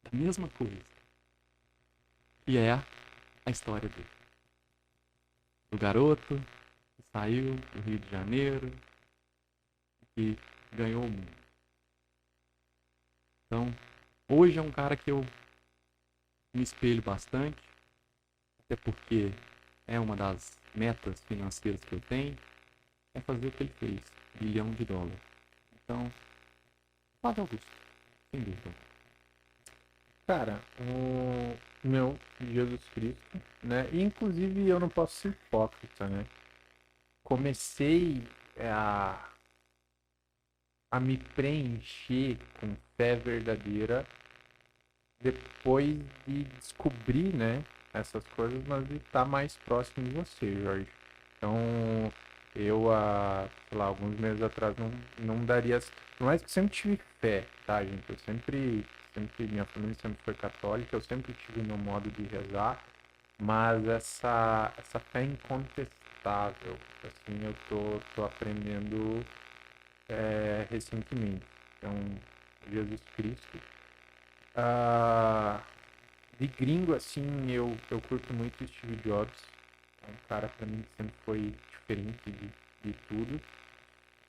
da mesma coisa. E é a história dele. Do garoto que saiu do Rio de Janeiro e ganhou o mundo. Então, hoje é um cara que eu me espelho bastante, até porque é uma das metas financeiras que eu tenho, é fazer o que ele fez, US$ 1 bilhão. Então, Flávio Augusto, sem dúvida. Cara, o meu Jesus Cristo, né? E, inclusive eu não posso ser hipócrita, né? Comecei a me preencher com fé verdadeira depois de descobrir, né, essas coisas, mas de estar mais próximo de você, Jorge. Então, eu, sei lá, alguns meses atrás não daria. Por mais que eu sempre tive fé, tá, gente? Eu sempre, minha família sempre foi católica, eu sempre tive o meu modo de rezar, mas essa fé incontestável, assim, eu tô aprendendo recentemente. Então, Jesus Cristo. De gringo, assim, eu curto muito Steve Jobs. É um cara, pra mim, que sempre foi diferente de tudo.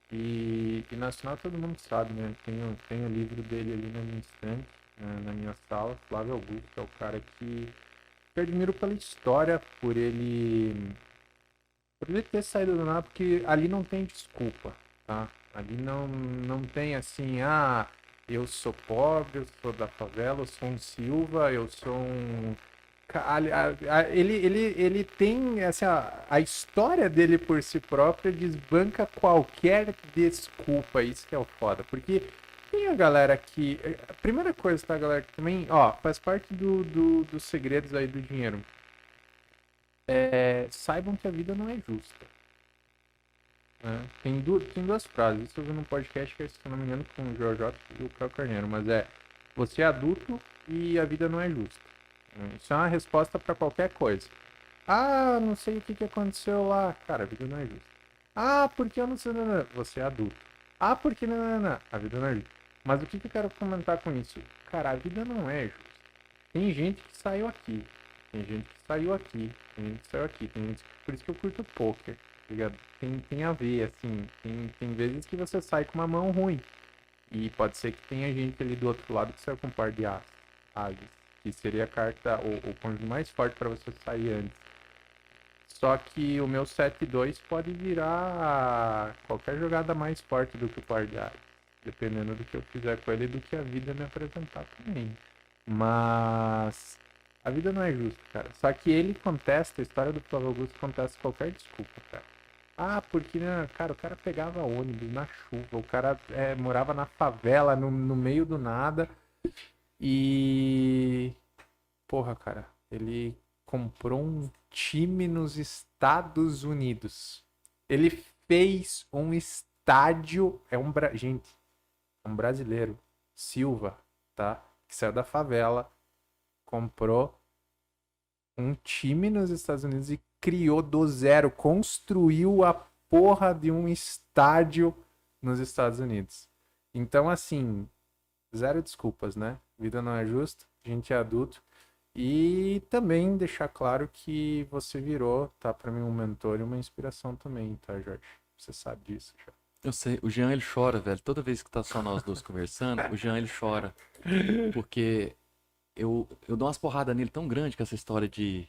E nacional todo mundo sabe, né? Tenho o livro dele ali na minha estante, na minha sala. Flávio Augusto é o cara que eu admiro pela história, por ele ter saído do nada, porque ali não tem desculpa, tá? Ali não tem assim, eu sou pobre, eu sou da favela, eu sou um Silva, eu sou um Ele tem essa a história dele por si própria desbanca qualquer desculpa, isso que é o foda, porque tem a galera que a primeira coisa, tá, galera, que também, ó, faz parte dos segredos aí do dinheiro. Saibam que a vida não é justa, né? Tem duas frases, isso eu vi num podcast que, se eu não me engano, com o Jojo e o Caio Carneiro, mas você é adulto e a vida não é justa. Isso é uma resposta pra qualquer coisa. Ah, não sei o que aconteceu lá. Cara, a vida não é justa. Ah, porque eu não sei. Não. Você é adulto. Ah, porque não. A vida não é justa. Mas o que eu quero comentar com isso? Cara, a vida não é justa. Tem gente que saiu aqui. Tem gente que saiu aqui. Tem gente que saiu aqui. Por isso que eu curto poker. Tá ligado? Tem a ver, assim. Tem vezes que você sai com uma mão ruim. E pode ser que tenha gente ali do outro lado que saiu com um par de ases. Que seria a carta, o cônjuge mais forte para você sair antes. Só que o meu 7-2 pode virar qualquer jogada mais forte do que o par de ases. Dependendo do que eu fizer com ele e do que a vida me apresentar também. Mas a vida não é justa, cara. Só que ele contesta, a história do Flávio Augusto contesta qualquer desculpa, cara. Ah, porque, né, cara, o cara pegava ônibus na chuva, o cara morava na favela, no meio do nada. E, porra, cara, ele comprou um time nos Estados Unidos. Ele fez um estádio, gente, é um brasileiro, Silva, tá? Que saiu da favela, comprou um time nos Estados Unidos e criou do zero, construiu a porra de um estádio nos Estados Unidos. Então, assim, zero desculpas, né? Vida não é justa, a gente é adulto. E também deixar claro que você virou, tá, pra mim, um mentor e uma inspiração também, tá, Jorge? Você sabe disso já. Eu sei, o Jean ele chora, velho. Toda vez que tá só nós dois conversando, o Jean ele chora. Porque eu dou umas porradas nele tão grande com essa história de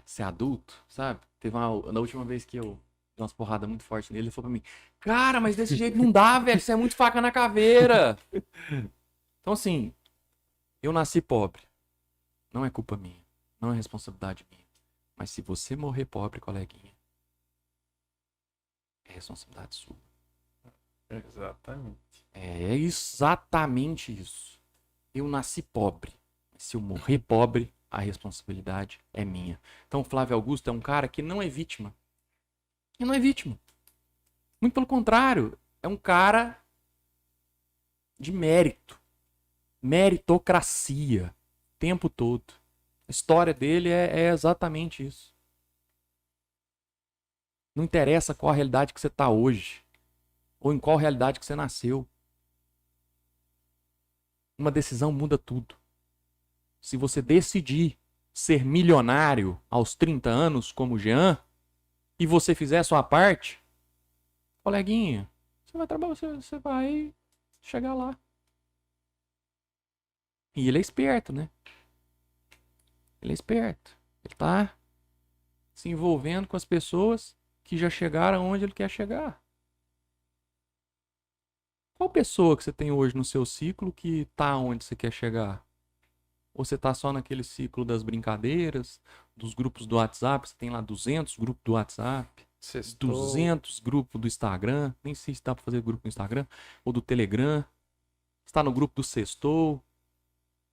ser adulto, sabe? Na última vez que eu dei umas porradas muito fortes nele, ele falou pra mim: Cara, mas desse jeito não dá, velho. Você é muito faca na caveira. Então, assim, eu nasci pobre. Não é culpa minha. Não é responsabilidade minha. Mas se você morrer pobre, coleguinha, é responsabilidade sua. Exatamente. É exatamente isso. Eu nasci pobre. Se eu morrer pobre, a responsabilidade é minha. Então, Flávio Augusto é um cara que não é vítima. Ele não é vítima. Muito pelo contrário, é um cara de mérito. Meritocracia. O tempo todo. A história dele é exatamente isso. Não interessa qual a realidade que você está hoje. Ou em qual realidade que você nasceu. Uma decisão muda tudo. Se você decidir ser milionário aos 30 anos, como o Jean, e você fizer a sua parte, coleguinha, você vai trabalhar, você vai chegar lá. E ele é esperto, né? Ele é esperto. Ele tá se envolvendo com as pessoas que já chegaram onde ele quer chegar. Qual pessoa que você tem hoje no seu ciclo que tá onde você quer chegar? Ou você tá só naquele ciclo das brincadeiras, dos grupos do WhatsApp? Você tem lá 200 grupos do WhatsApp, Sextou. 200 grupos do Instagram. Nem sei se dá pra fazer grupo no Instagram. Ou do Telegram. Você tá no grupo do Sextou.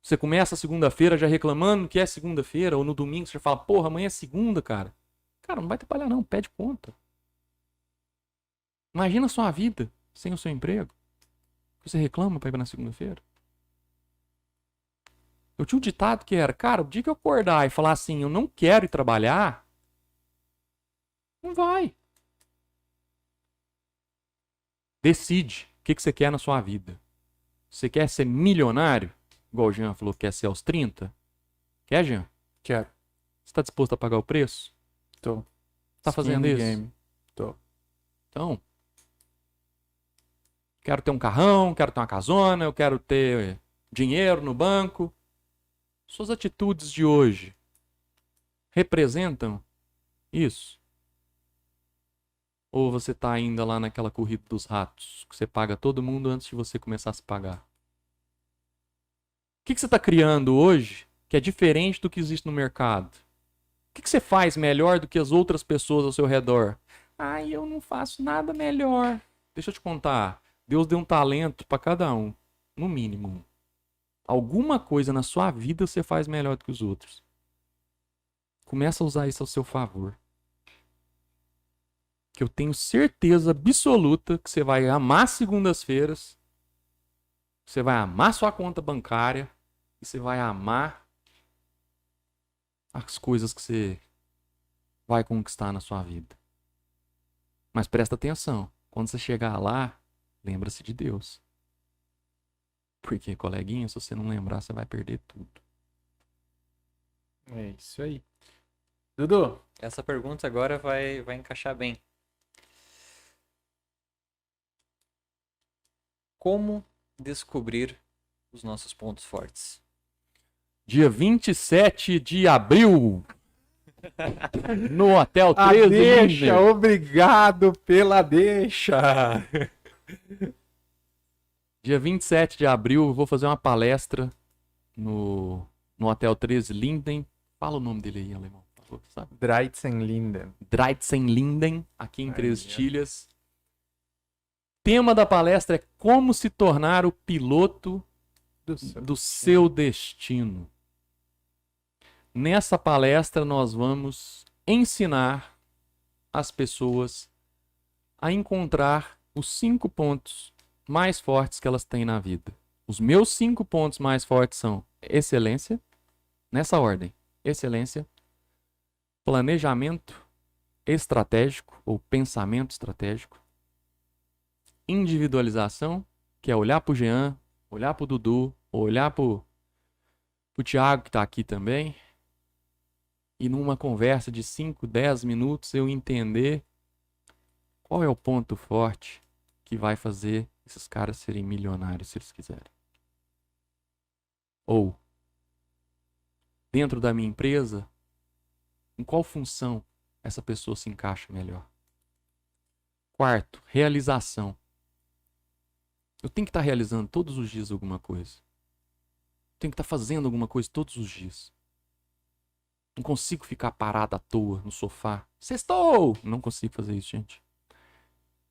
Você começa a segunda-feira já reclamando que é segunda-feira. Ou no domingo você já fala, porra, amanhã é segunda, cara. Cara, não vai trabalhar não, pede conta. Imagina a sua vida sem o seu emprego. Você reclama pra ir na segunda-feira? Eu tinha um ditado que era, cara, o dia que eu acordar e falar assim, eu não quero ir trabalhar, não vai. Decide o que você quer na sua vida. Você quer ser milionário? Igual o Jean falou que quer ser aos 30? Quer, Jean? Quero. Você tá disposto a pagar o preço? Tô. Tá fazendo isso? Game. Tô. Então, quero ter um carrão, quero ter uma casona, eu quero ter dinheiro no banco. Suas atitudes de hoje representam isso? Ou você tá ainda lá naquela corrida dos ratos, que você paga todo mundo antes de você começar a se pagar? O que você tá criando hoje que é diferente do que existe no mercado? O que você faz melhor do que as outras pessoas ao seu redor? Ah, eu não faço nada melhor. Deixa eu te contar. Deus deu um talento para cada um, no mínimo. Alguma coisa na sua vida você faz melhor do que os outros. Começa a usar isso ao seu favor. Que eu tenho certeza absoluta que você vai amar segundas-feiras, você vai amar sua conta bancária e você vai amar as coisas que você vai conquistar na sua vida. Mas presta atenção, quando você chegar lá, lembra-se de Deus. Porque, coleguinha, se você não lembrar, você vai perder tudo. É isso aí. Dudu, Essa pergunta agora vai encaixar bem. Como descobrir os nossos pontos fortes? Dia 27 de abril, no Hotel a 13 deixa, Linden. obrigado pela deixa. Dia 27 de abril, eu vou fazer uma palestra no Hotel 13 Linden. Fala o nome dele aí, alemão. Sabe? Dreizenlinden. Dreizenlinden, aqui em Aí, Três ó. Tilhas. Tema da palestra é como se tornar o piloto do seu destino. Nessa palestra nós vamos ensinar as pessoas a encontrar os 5 pontos mais fortes que elas têm na vida. Os meus 5 pontos mais fortes são excelência, nessa ordem: excelência, planejamento estratégico ou pensamento estratégico, individualização, que é olhar pro Jean, olhar pro Dudu, olhar pro Thiago, que tá aqui também, e numa conversa de 5, 10 minutos eu entender qual é o ponto forte que vai fazer esses caras serem milionários se eles quiserem. Ou, dentro da minha empresa, em qual função essa pessoa se encaixa melhor. Quarto, realização. Eu tenho que estar realizando todos os dias alguma coisa. Tenho que estar fazendo alguma coisa todos os dias. Não consigo ficar parado à toa no sofá. Sextou! Não consigo fazer isso, gente.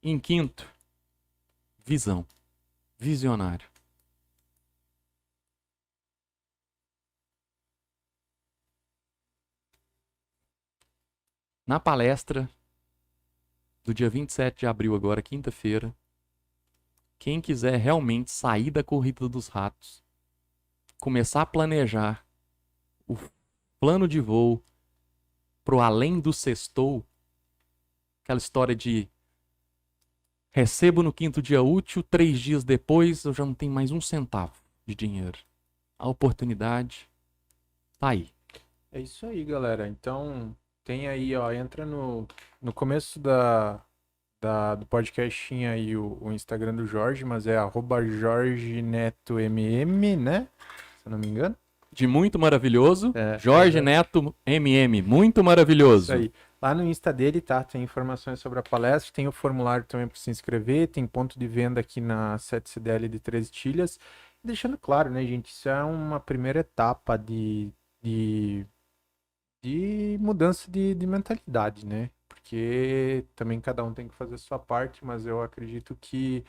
E em quinto, visão. Visionário. Na palestra do dia 27 de abril, agora, quinta-feira, quem quiser realmente sair da corrida dos ratos, começar a planejar o plano de voo pro além do sextou, aquela história de recebo no quinto dia útil, 3 dias depois eu já não tenho mais um centavo de dinheiro. A oportunidade tá aí. É isso aí, galera. Então, tem aí, ó, entra no começo do podcast, tinha aí o Instagram do Jorge, mas é @jorgenetomm, né? Se eu não me engano. De muito maravilhoso, É, Jorge é. Neto MM, muito maravilhoso. Isso aí. Lá no Insta dele, tá? Tem informações sobre a palestra, tem o formulário também para se inscrever, tem ponto de venda aqui na 7CDL de Três Tilhas. Deixando claro, né, gente, isso é uma primeira etapa de mudança de mentalidade, né? Porque também cada um tem que fazer a sua parte, mas eu acredito que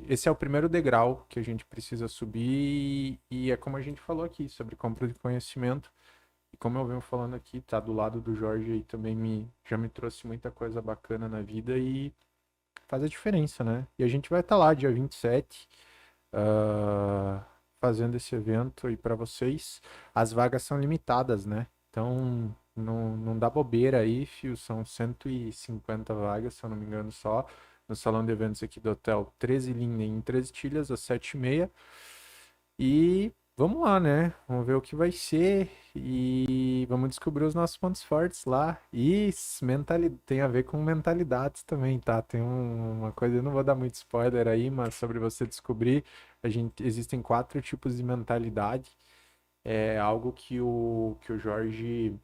esse é o primeiro degrau que a gente precisa subir e é como a gente falou aqui, sobre compra de conhecimento. E como eu venho falando aqui, tá do lado do Jorge aí também já me trouxe muita coisa bacana na vida e faz a diferença, né? E a gente vai estar lá dia 27, fazendo esse evento aí para vocês. As vagas são limitadas, né? Então não dá bobeira aí, fio. São 150 vagas, se eu não me engano, só. No salão de eventos aqui do Hotel 13 Linden, em 13 Tilhas, às 7h30. E vamos lá, né? Vamos ver o que vai ser e vamos descobrir os nossos pontos fortes lá. E tem a ver com mentalidades também, tá? Tem uma coisa, eu não vou dar muito spoiler aí, mas sobre você descobrir, existem 4 tipos de mentalidade. É algo que o Jorge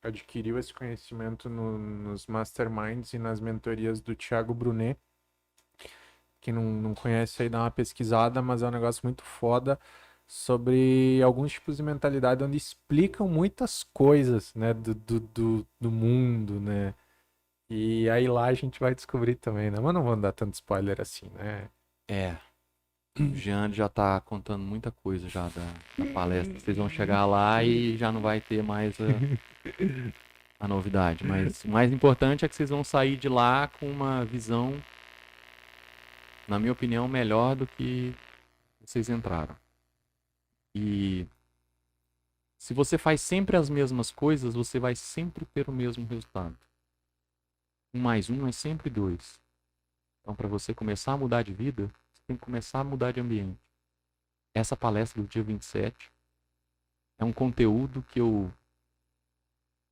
adquiriu esse conhecimento nos masterminds e nas mentorias do Thiago Brunet. Quem não conhece aí, dá uma pesquisada, mas é um negócio muito foda sobre alguns tipos de mentalidade onde explicam muitas coisas, né, do mundo, né? E aí lá a gente vai descobrir também, né? Mas não vamos dar tanto spoiler assim, né? É, o Jean já tá contando muita coisa já da palestra. Vocês vão chegar lá e já não vai ter mais a novidade. Mas o mais importante é que vocês vão sair de lá com uma visão, na minha opinião, melhor do que vocês entraram. E se você faz sempre as mesmas coisas, você vai sempre ter o mesmo resultado. 1 mais 1 é sempre 2. Então, para você começar a mudar de vida, você tem que começar a mudar de ambiente. Essa palestra do dia 27 é um conteúdo que eu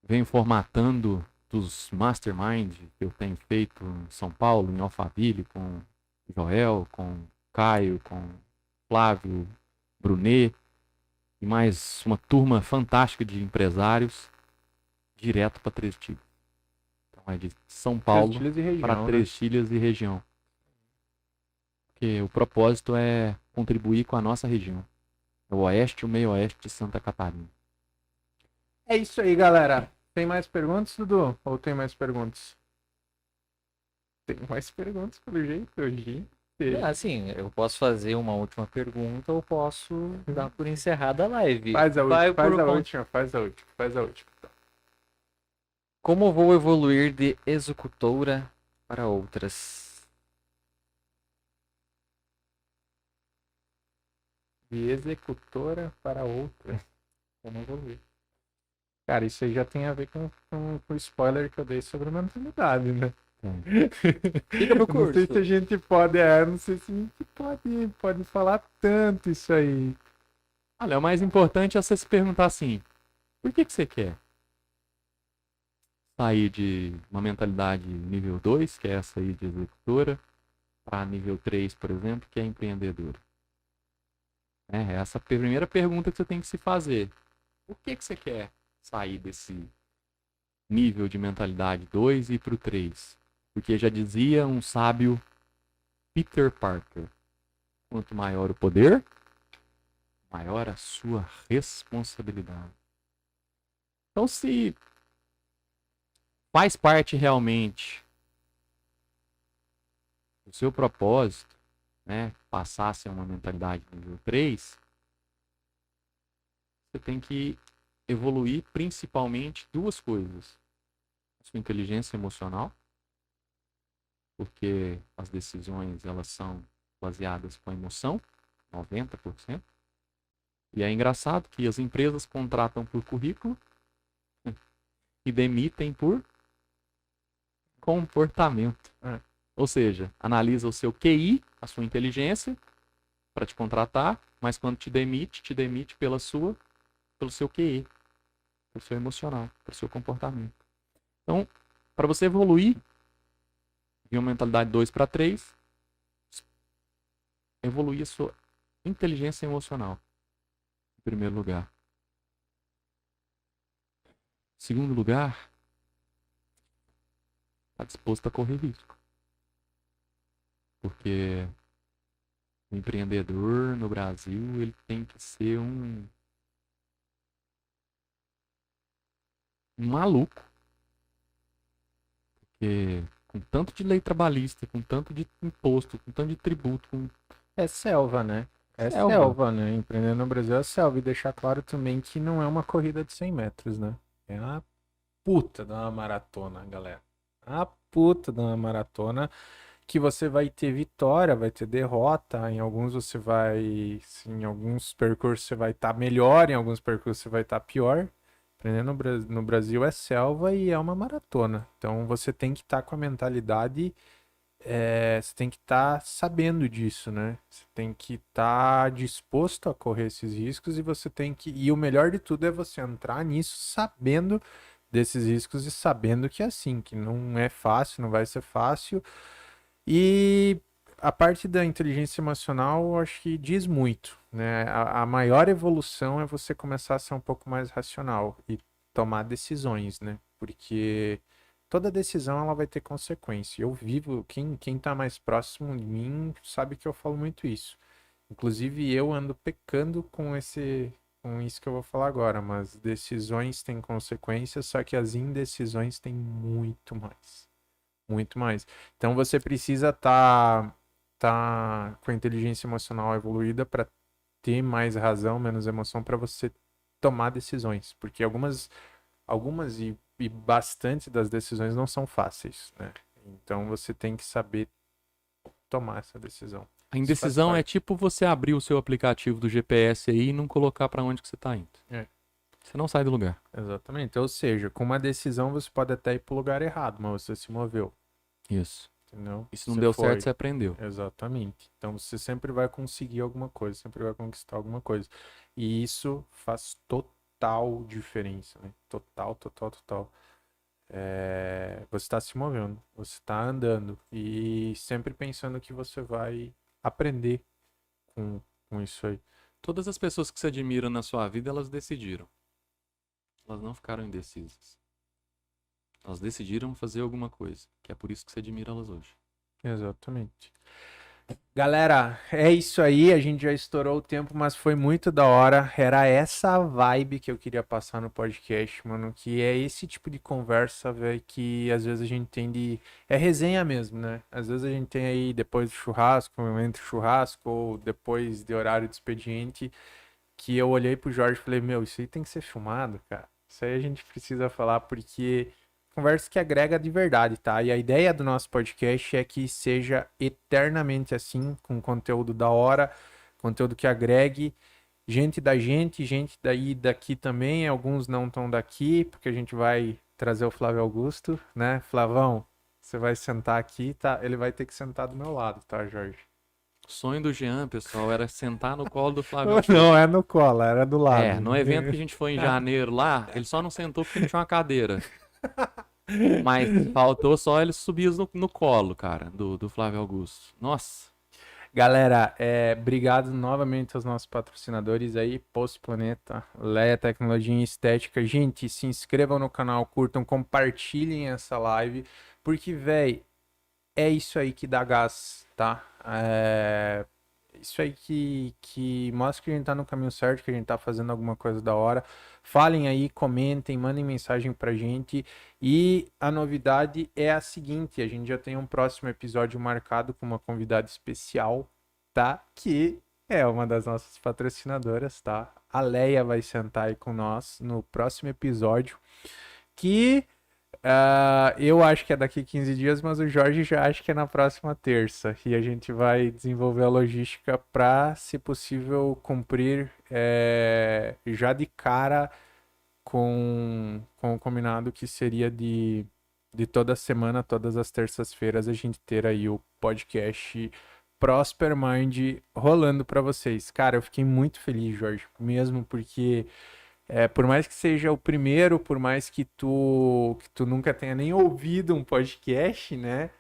venho formatando dos mastermind que eu tenho feito em São Paulo, em Alphaville, com Joel, com Caio, com Flávio, Brunet e mais uma turma fantástica de empresários direto para Três Tílios. Então é de São Paulo para Três Tílios e região. Porque o propósito é contribuir com a nossa região. O oeste e o meio oeste de Santa Catarina. É isso aí, galera. Tem mais perguntas, Dudu? Ou tem mais perguntas? Tem mais perguntas, pelo jeito, hoje. Assim, eu posso fazer uma última pergunta ou posso dar por encerrada a live. Faz a Vai última, faz por a conta- última, faz a última, faz a última. Como vou evoluir de executora para outras? De executora para outra. Como evoluir? Cara, isso aí já tem a ver com o spoiler que eu dei sobre a mentalidade, né? Fica pro Não sei curso. se a gente pode, não sei se a gente pode falar tanto isso aí. Olha, o mais importante é você se perguntar assim: por que você quer sair de uma mentalidade nível 2, que é essa aí de executora, para nível 3, por exemplo, que é empreendedora? É essa a primeira pergunta que você tem que se fazer. Por que você quer sair desse nível de mentalidade 2 e ir para o 3? Porque já dizia um sábio Peter Parker: quanto maior o poder, maior a sua responsabilidade. Então, se faz parte realmente do seu propósito, né, passar a ser uma mentalidade nível 3, você tem que evoluir principalmente duas coisas: a sua inteligência emocional, porque as decisões elas são baseadas com a emoção, 90%. E é engraçado que as empresas contratam por currículo e demitem por comportamento. Ou seja, analisa o seu QI, a sua inteligência, para te contratar, mas quando te demite pelo seu QI, pelo seu emocional, pelo seu comportamento. Então, para você evoluir de uma mentalidade 2 para 3, evoluir a sua inteligência emocional, em primeiro lugar. Em segundo lugar, está disposto a correr risco. Porque o empreendedor no Brasil, ele tem que ser um maluco. Porque com tanto de lei trabalhista, com tanto de imposto, com tanto de tributo, com É selva, né? É selva. selva, né? Empreender no Brasil é selva. E deixar claro também que não é uma corrida de 100 metros, né? É uma puta de uma maratona, galera. A puta de uma maratona que você vai ter vitória, vai ter derrota. Em alguns você vai. Em alguns percursos você vai estar melhor, em alguns percursos você vai estar pior. Empreender no Brasil é selva e é uma maratona. Então você tem que estar com a mentalidade. Você tem que estar sabendo disso, né? Você tem que estar disposto a correr esses riscos e você tem que. E o melhor de tudo é você entrar nisso sabendo desses riscos e sabendo que é assim, que não é fácil, não vai ser fácil. E a parte da inteligência emocional, eu acho que diz muito, né? A maior evolução é você começar a ser um pouco mais racional e tomar decisões, né? Porque toda decisão ela vai ter consequência. Eu vivo, quem tá mais próximo de mim sabe que eu falo muito isso. Inclusive, eu ando pecando com isso que eu vou falar agora, mas decisões têm consequências, só que as indecisões têm muito mais. Muito mais. Então você precisa tá com a inteligência emocional evoluída para ter mais razão, menos emoção para você tomar decisões, porque algumas e bastante das decisões não são fáceis, né? Então você tem que saber tomar essa decisão. A Isso faz indecisão é parte. tipo você abrir o seu aplicativo do GPS aí e não colocar pra onde que você tá indo. É. Você não sai do lugar. Exatamente. Ou seja, com uma decisão você pode até ir para o lugar errado, mas você se moveu, Isso. entendeu? E se não Você deu foi. certo, você aprendeu. Exatamente. Então você sempre vai conseguir alguma coisa, sempre vai conquistar alguma coisa. E isso faz total diferença, né? Total, total, total. Você está se movendo, você está andando e sempre pensando que você vai aprender com, com isso aí. Todas as pessoas que você admira na sua vida, elas decidiram. Elas não ficaram indecisas. Elas decidiram fazer alguma coisa, que é por isso que você admira elas hoje. Exatamente. Galera, é isso aí. A gente já estourou o tempo, mas foi muito da hora. Era essa vibe que eu queria passar no podcast, mano. Que é esse tipo de conversa, velho, que às vezes a gente tem de. É resenha mesmo, né? Às vezes a gente tem aí depois do churrasco, entre churrasco, ou depois de horário de expediente, que eu olhei pro Jorge e falei: Meu, isso aí tem que ser filmado, cara. Isso aí a gente precisa falar porque conversa que agrega de verdade, tá? E a ideia do nosso podcast é que seja eternamente assim, com conteúdo da hora, conteúdo que agregue gente daí daqui também, alguns não estão daqui, porque a gente vai trazer o Flávio Augusto, né? Flavão, você vai sentar aqui, tá? Ele vai ter que sentar do meu lado, tá, Jorge? O sonho do Jean, pessoal, era sentar no colo do Flávio Augusto. Não é no colo, era do lado. É, no evento que a gente foi em janeiro lá, ele só não sentou porque não tinha uma cadeira. Mas faltou só ele subir no colo, cara, do Flávio Augusto. Nossa. Galera, obrigado novamente aos nossos patrocinadores aí, Poço Planeta, Leia Tecnologia e Estética. Gente, se inscrevam no canal, curtam, compartilhem essa live, porque, véi, é isso aí que dá gás, tá? É isso aí que mostra que a gente tá no caminho certo, que a gente tá fazendo alguma coisa da hora. Falem aí, comentem, mandem mensagem pra gente. E a novidade é a seguinte: a gente já tem um próximo episódio marcado com uma convidada especial, tá? Que é uma das nossas patrocinadoras, tá? A Leia vai sentar aí com nós no próximo episódio. Que eu acho que é daqui 15 dias, mas o Jorge já acha que é na próxima terça. E a gente vai desenvolver a logística para, se possível, cumprir já de cara com o combinado que seria de toda semana, todas as terças-feiras, a gente ter aí o podcast Prosper Mind rolando para vocês. Cara, eu fiquei muito feliz, Jorge, mesmo porque. Por mais que seja o primeiro, por mais que tu nunca tenha nem ouvido um podcast, né?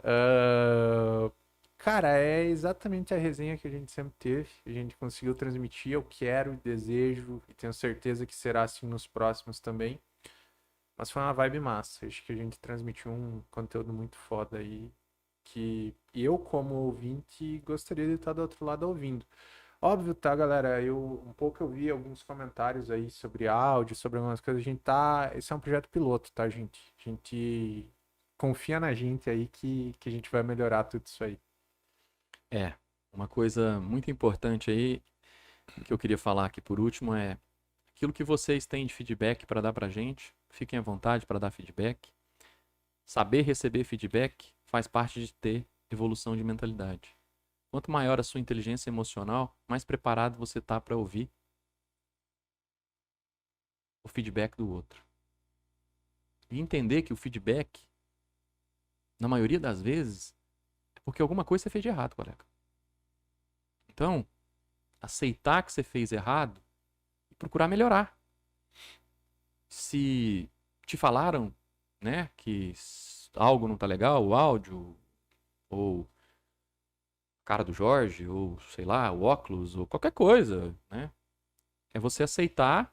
Ah, cara, é exatamente a resenha que a gente sempre teve. A gente conseguiu transmitir. Eu quero, desejo e tenho certeza que será assim nos próximos também. Mas foi uma vibe massa. Acho que a gente transmitiu um conteúdo muito foda aí. Que eu, como ouvinte, gostaria de estar do outro lado ouvindo. Óbvio, tá, galera? Eu vi alguns comentários aí sobre áudio, sobre algumas coisas. Esse é um projeto piloto, tá, gente? A gente confia na gente aí que a gente vai melhorar tudo isso aí. É, uma coisa muito importante aí que eu queria falar aqui por último é aquilo que vocês têm de feedback para dar pra gente. Fiquem à vontade para dar feedback. Saber receber feedback faz parte de ter evolução de mentalidade. Quanto maior a sua inteligência emocional, mais preparado você tá para ouvir o feedback do outro. E entender que o feedback, na maioria das vezes, é porque alguma coisa você fez de errado, colega. Então, aceitar que você fez errado e procurar melhorar. Se te falaram, né, que algo não tá legal, o áudio, ou a cara do Jorge, ou sei lá, o óculos, ou qualquer coisa, né? É você aceitar,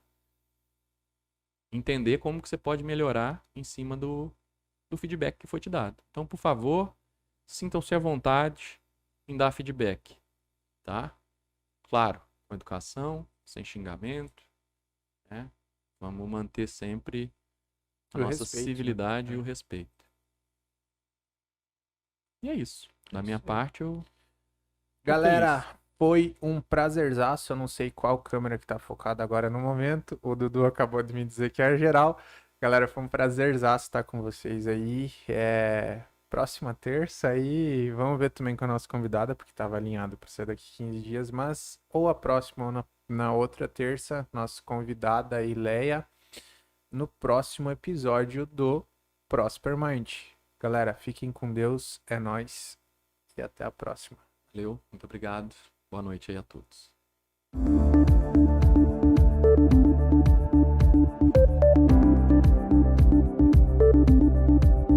entender como que você pode melhorar em cima do feedback que foi te dado. Então, por favor, sintam-se à vontade em dar feedback, tá? Claro, com educação, sem xingamento, né? Vamos manter sempre a O nossa respeito, né? civilidade e É. o respeito. E é isso. Da minha Isso aí. parte, eu tô Galera, feliz. foi um prazerzaço. Eu não sei qual câmera que tá focada agora no momento. O Dudu acabou de me dizer que é geral. Galera, foi um prazerzaço estar com vocês aí. Próxima terça aí, vamos ver também com a nossa convidada, porque estava alinhado para ser daqui 15 dias, mas ou a próxima ou na outra terça, nossa convidada Ileia, no próximo episódio do Prosper Mind. Galera, fiquem com Deus, é nóis e até a próxima. Valeu, muito obrigado. Boa noite aí a todos.